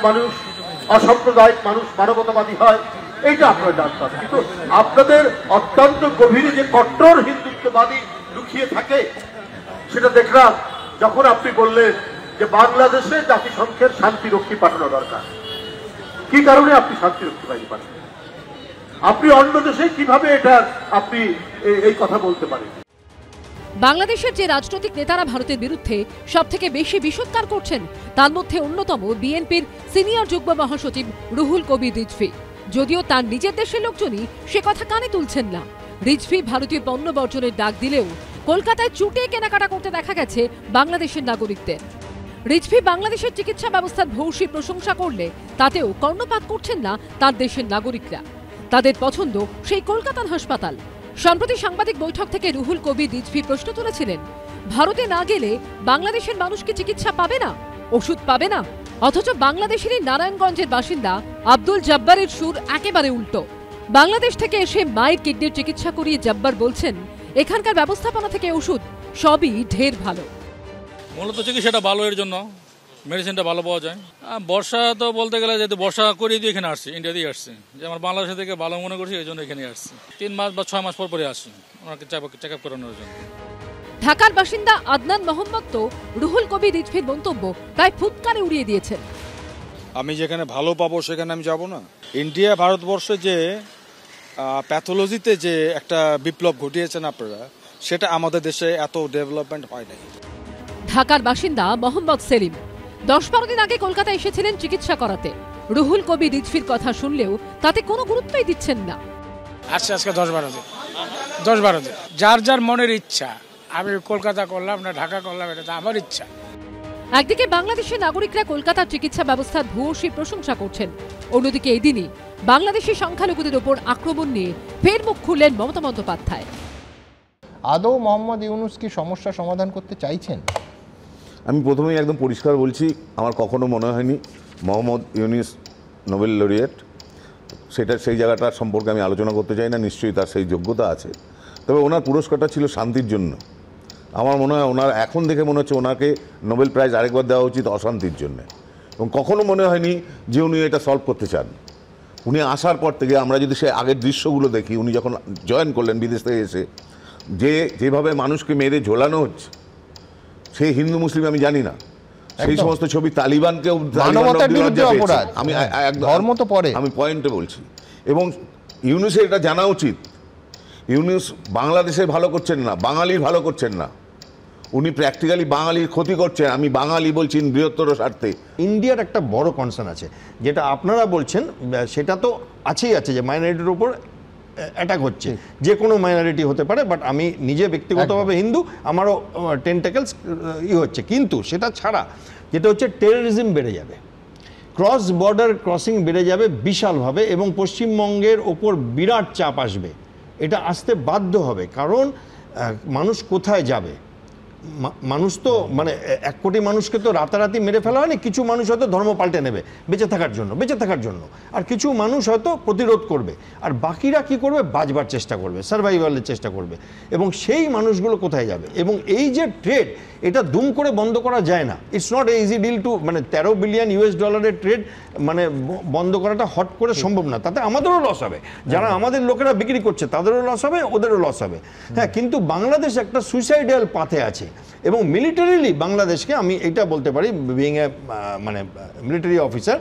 মানুষ মানবতাবাদী হয়, এইটা আপনারা জানতাম। কিন্তু আপনাদের অত্যন্ত গভীরে যে কট্টর হিন্দুত্ববাদী লুকিয়ে থাকে, সেটা দেখলাম যখন আপনি বললেন যে বাংলাদেশে জাতিসংঘের শান্তিরক্ষী পাঠানো দরকার। কি কারণে আপনি শান্তিরক্ষী বাহিনী পাঠান? আপনি অন্য দেশে কিভাবে এটা আপনি এই কথা বলতে পারেন? বাংলাদেশের যে রাজনৈতিক নেতারা ভারতের বিরুদ্ধে সবথেকে বেশি বিষোদ্গার করছেন, তার মধ্যে অন্যতম বিএনপির সিনিয়র যুগ্ম মহাসচিব রুহুল কবির রিজভী। যদিও তার নিজের দেশের লোকজনই সে কথা কানে তুলছেন না। রিজভী ভারতীয় পণ্য বর্জনের ডাক দিলেও কলকাতায় চুটে কেনাকাটা করতে দেখা গেছে বাংলাদেশের নাগরিকদের। রিজভী বাংলাদেশের চিকিৎসা ব্যবস্থার ভূয়সী প্রশংসা করলে তাতেও কর্ণপাত করছেন না তার দেশের নাগরিকরা। তাদের পছন্দ সেই কলকাতার হাসপাতাল। সম্প্রতি সাংবাদিক বৈঠক থেকে রুহুল কবির রিজভী প্রশ্ন তুলেছিলেন, ভারতে না গেলে বাংলাদেশের মানুষ কি চিকিৎসা পাবে না, ওষুধ পাবে না? অথচ বাংলাদেশেরই নারায়ণগঞ্জের বাসিন্দা আব্দুল জব্বারের সুর একেবারে উল্টো। বাংলাদেশ থেকে এসে মায়ের কিডনির চিকিৎসা করিয়ে জব্বার বলছেন, এখানকার ব্যবস্থাপনা থেকে ওষুধ সবই ঢের ভালো। মূলত চিকিৎসাটা ভালো, এর জন্য মেডিসিনটা ভালো পাওয়া যায়। বর্ষা তো বলতে গেলে যেহেতু বর্ষা করিয়ে দিয়ে এখানে আসছি, ইন্ডিয়া দিয়ে আসছি, যে আমার বাংলাদেশ থেকে ভালো মনে করছি, এই জন্য এখানে আসছি। 3 মাস বা 6 মাস পর পরে আসছি ওনাকে চেক আপ করানোর জন্য। ঢাকার বাসিন্দা আদনান মোহাম্মদ তো রুহুল কবির রিজভীর মন্তব্য প্রায় ফুৎকারে উড়িয়ে দিয়েছেন। আমি যেখানে ভালো পাবো সেখানে আমি যাব না। ইন্ডিয়া ভারতবর্ষে যে প্যাথোলজিতে যে একটা বিপ্লব ঘটিয়েছেন আপনারা, সেটা আমাদের দেশে এত ডেভেলপমেন্ট হয় নাই। ঢাকার বাসিন্দা মোহাম্মদ সেলিম 10-12 দিন আগে কলকাতায় এসেছিলেন চিকিৎসা করাতে। রুহুল কবির রিজভীর কথা শুনলেও তাতে কোনো গুরুত্বই দিচ্ছেন না। আজকে 10-12 দিন, যার যার মনের ইচ্ছা। আমি কলকাতা করলাম না ঢাকা করলাম, এটা তো আমার ইচ্ছা। একদিকে বাংলাদেশের নাগরিকরা কলকাতার চিকিৎসা ব্যবস্থার ভূয়সী প্রশংসা করছেন, অন্যদিকে এদিনই বাংলাদেশি সংখ্যালঘুদের ওপর আক্রমণ নিয়ে ফের মুখ খুললেন মমতা বন্দ্যোপাধ্যায়। আদৌ মোহাম্মদ ইউনূস কি সমস্যা সমাধান করতে চাইছেন? আমি প্রথমেই একদম পরিষ্কার বলছি, আমার কখনো মনে হয়নি মোহাম্মদ ইউনূস নোবেল লরিয়েট। সেই জায়গাটার সম্পর্কে আমি আলোচনা করতে চাই না। নিশ্চয়ই তার সেই যোগ্যতা আছে, তবে ওনার পুরস্কারটা ছিল শান্তির জন্য। আমার মনে হয় ওনার এখন দেখে মনে হচ্ছে ওনাকে নোবেল প্রাইজ আরেকবার দেওয়া উচিত অশান্তির জন্য। এবং কখনো মনে হয়নি যে উনি এটা সলভ করতে চান। উনি আসার পর থেকে আমরা যদি সে আগের দৃশ্যগুলো দেখি, উনি যখন জয়েন করলেন বিদেশ থেকে এসে, যেভাবে মানুষকে মেরে ঝোলানো হচ্ছে, সেই হিন্দু মুসলিম আমি জানি না, সেই সমস্ত ছবি তালিবানকে আমি ধর্ম তো পরে আমি পয়েন্টে বলছি। এবং ইউনূসের এটা জানা উচিত ইউনুস বাংলাদেশের ভালো করছেন না, বাঙালির ভালো করছেন না, উনি প্র্যাকটিক্যালি বাঙালির ক্ষতি করছেন। আমি বাঙালি বলছি বৃহত্তর স্বার্থে। ইন্ডিয়ার একটা বড় কনসার্ন আছে, যেটা আপনারা বলছেন সেটা তো আছে যে মাইনরিটির উপর অ্যাটাক হচ্ছে, যে কোনো মাইনরিটি হতে পারে, বাট আমি নিজে ব্যক্তিগতভাবে হিন্দু, আমারও টেন্টাকেলস হচ্ছে। কিন্তু সেটা ছাড়া যেটা হচ্ছে টেররিজম বেড়ে যাবে, ক্রস বর্ডার ক্রসিং বেড়ে যাবে বিশালভাবে, এবং পশ্চিমবঙ্গের ওপর বিরাট চাপ আসবে। এটা আসতে বাধ্য হবে, কারণ মানুষ কোথায় যাবে? মানুষ তো মানে 1 কোটি মানুষকে তো রাতারাতি মেরে ফেলা হয়নি। কিছু মানুষ হয়তো ধর্ম পাল্টে নেবে বেঁচে থাকার জন্য, আর কিছু মানুষ হয়তো প্রতিরোধ করবে, আর বাকিরা কি করবে? বাঁচবার চেষ্টা করবে, সার্ভাইভালের চেষ্টা করবে। এবং সেই মানুষগুলো কোথায় যাবে? এবং এই যে ট্রেড, এটা দুম করে বন্ধ করা যায় না। It's not a easy deal to, মানে $13 বিলিয়ন ট্রেড মানে বন্ধ করাটা হট করে সম্ভব না। তাতে আমাদেরও লস হবে, যারা আমাদের লোকেরা বিক্রি করছে তাদেরও লস হবে, ওদেরও লস হবে। হ্যাঁ, কিন্তু বাংলাদেশ একটা সুইসাইডাল পাথে আছে, এবং মিলিটারিলি বাংলাদেশকে আমি এটা বলতে পারি, বিইং এ মানে মিলিটারি অফিসার,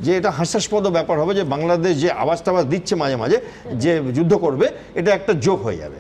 যে এটা হাস্যাস্পদ ব্যাপার হবে যে বাংলাদেশ যে আওয়াজ টাওয়াজ দিচ্ছে মাঝে মাঝে যে যুদ্ধ করবে, এটা একটা জোক হয়ে যাবে।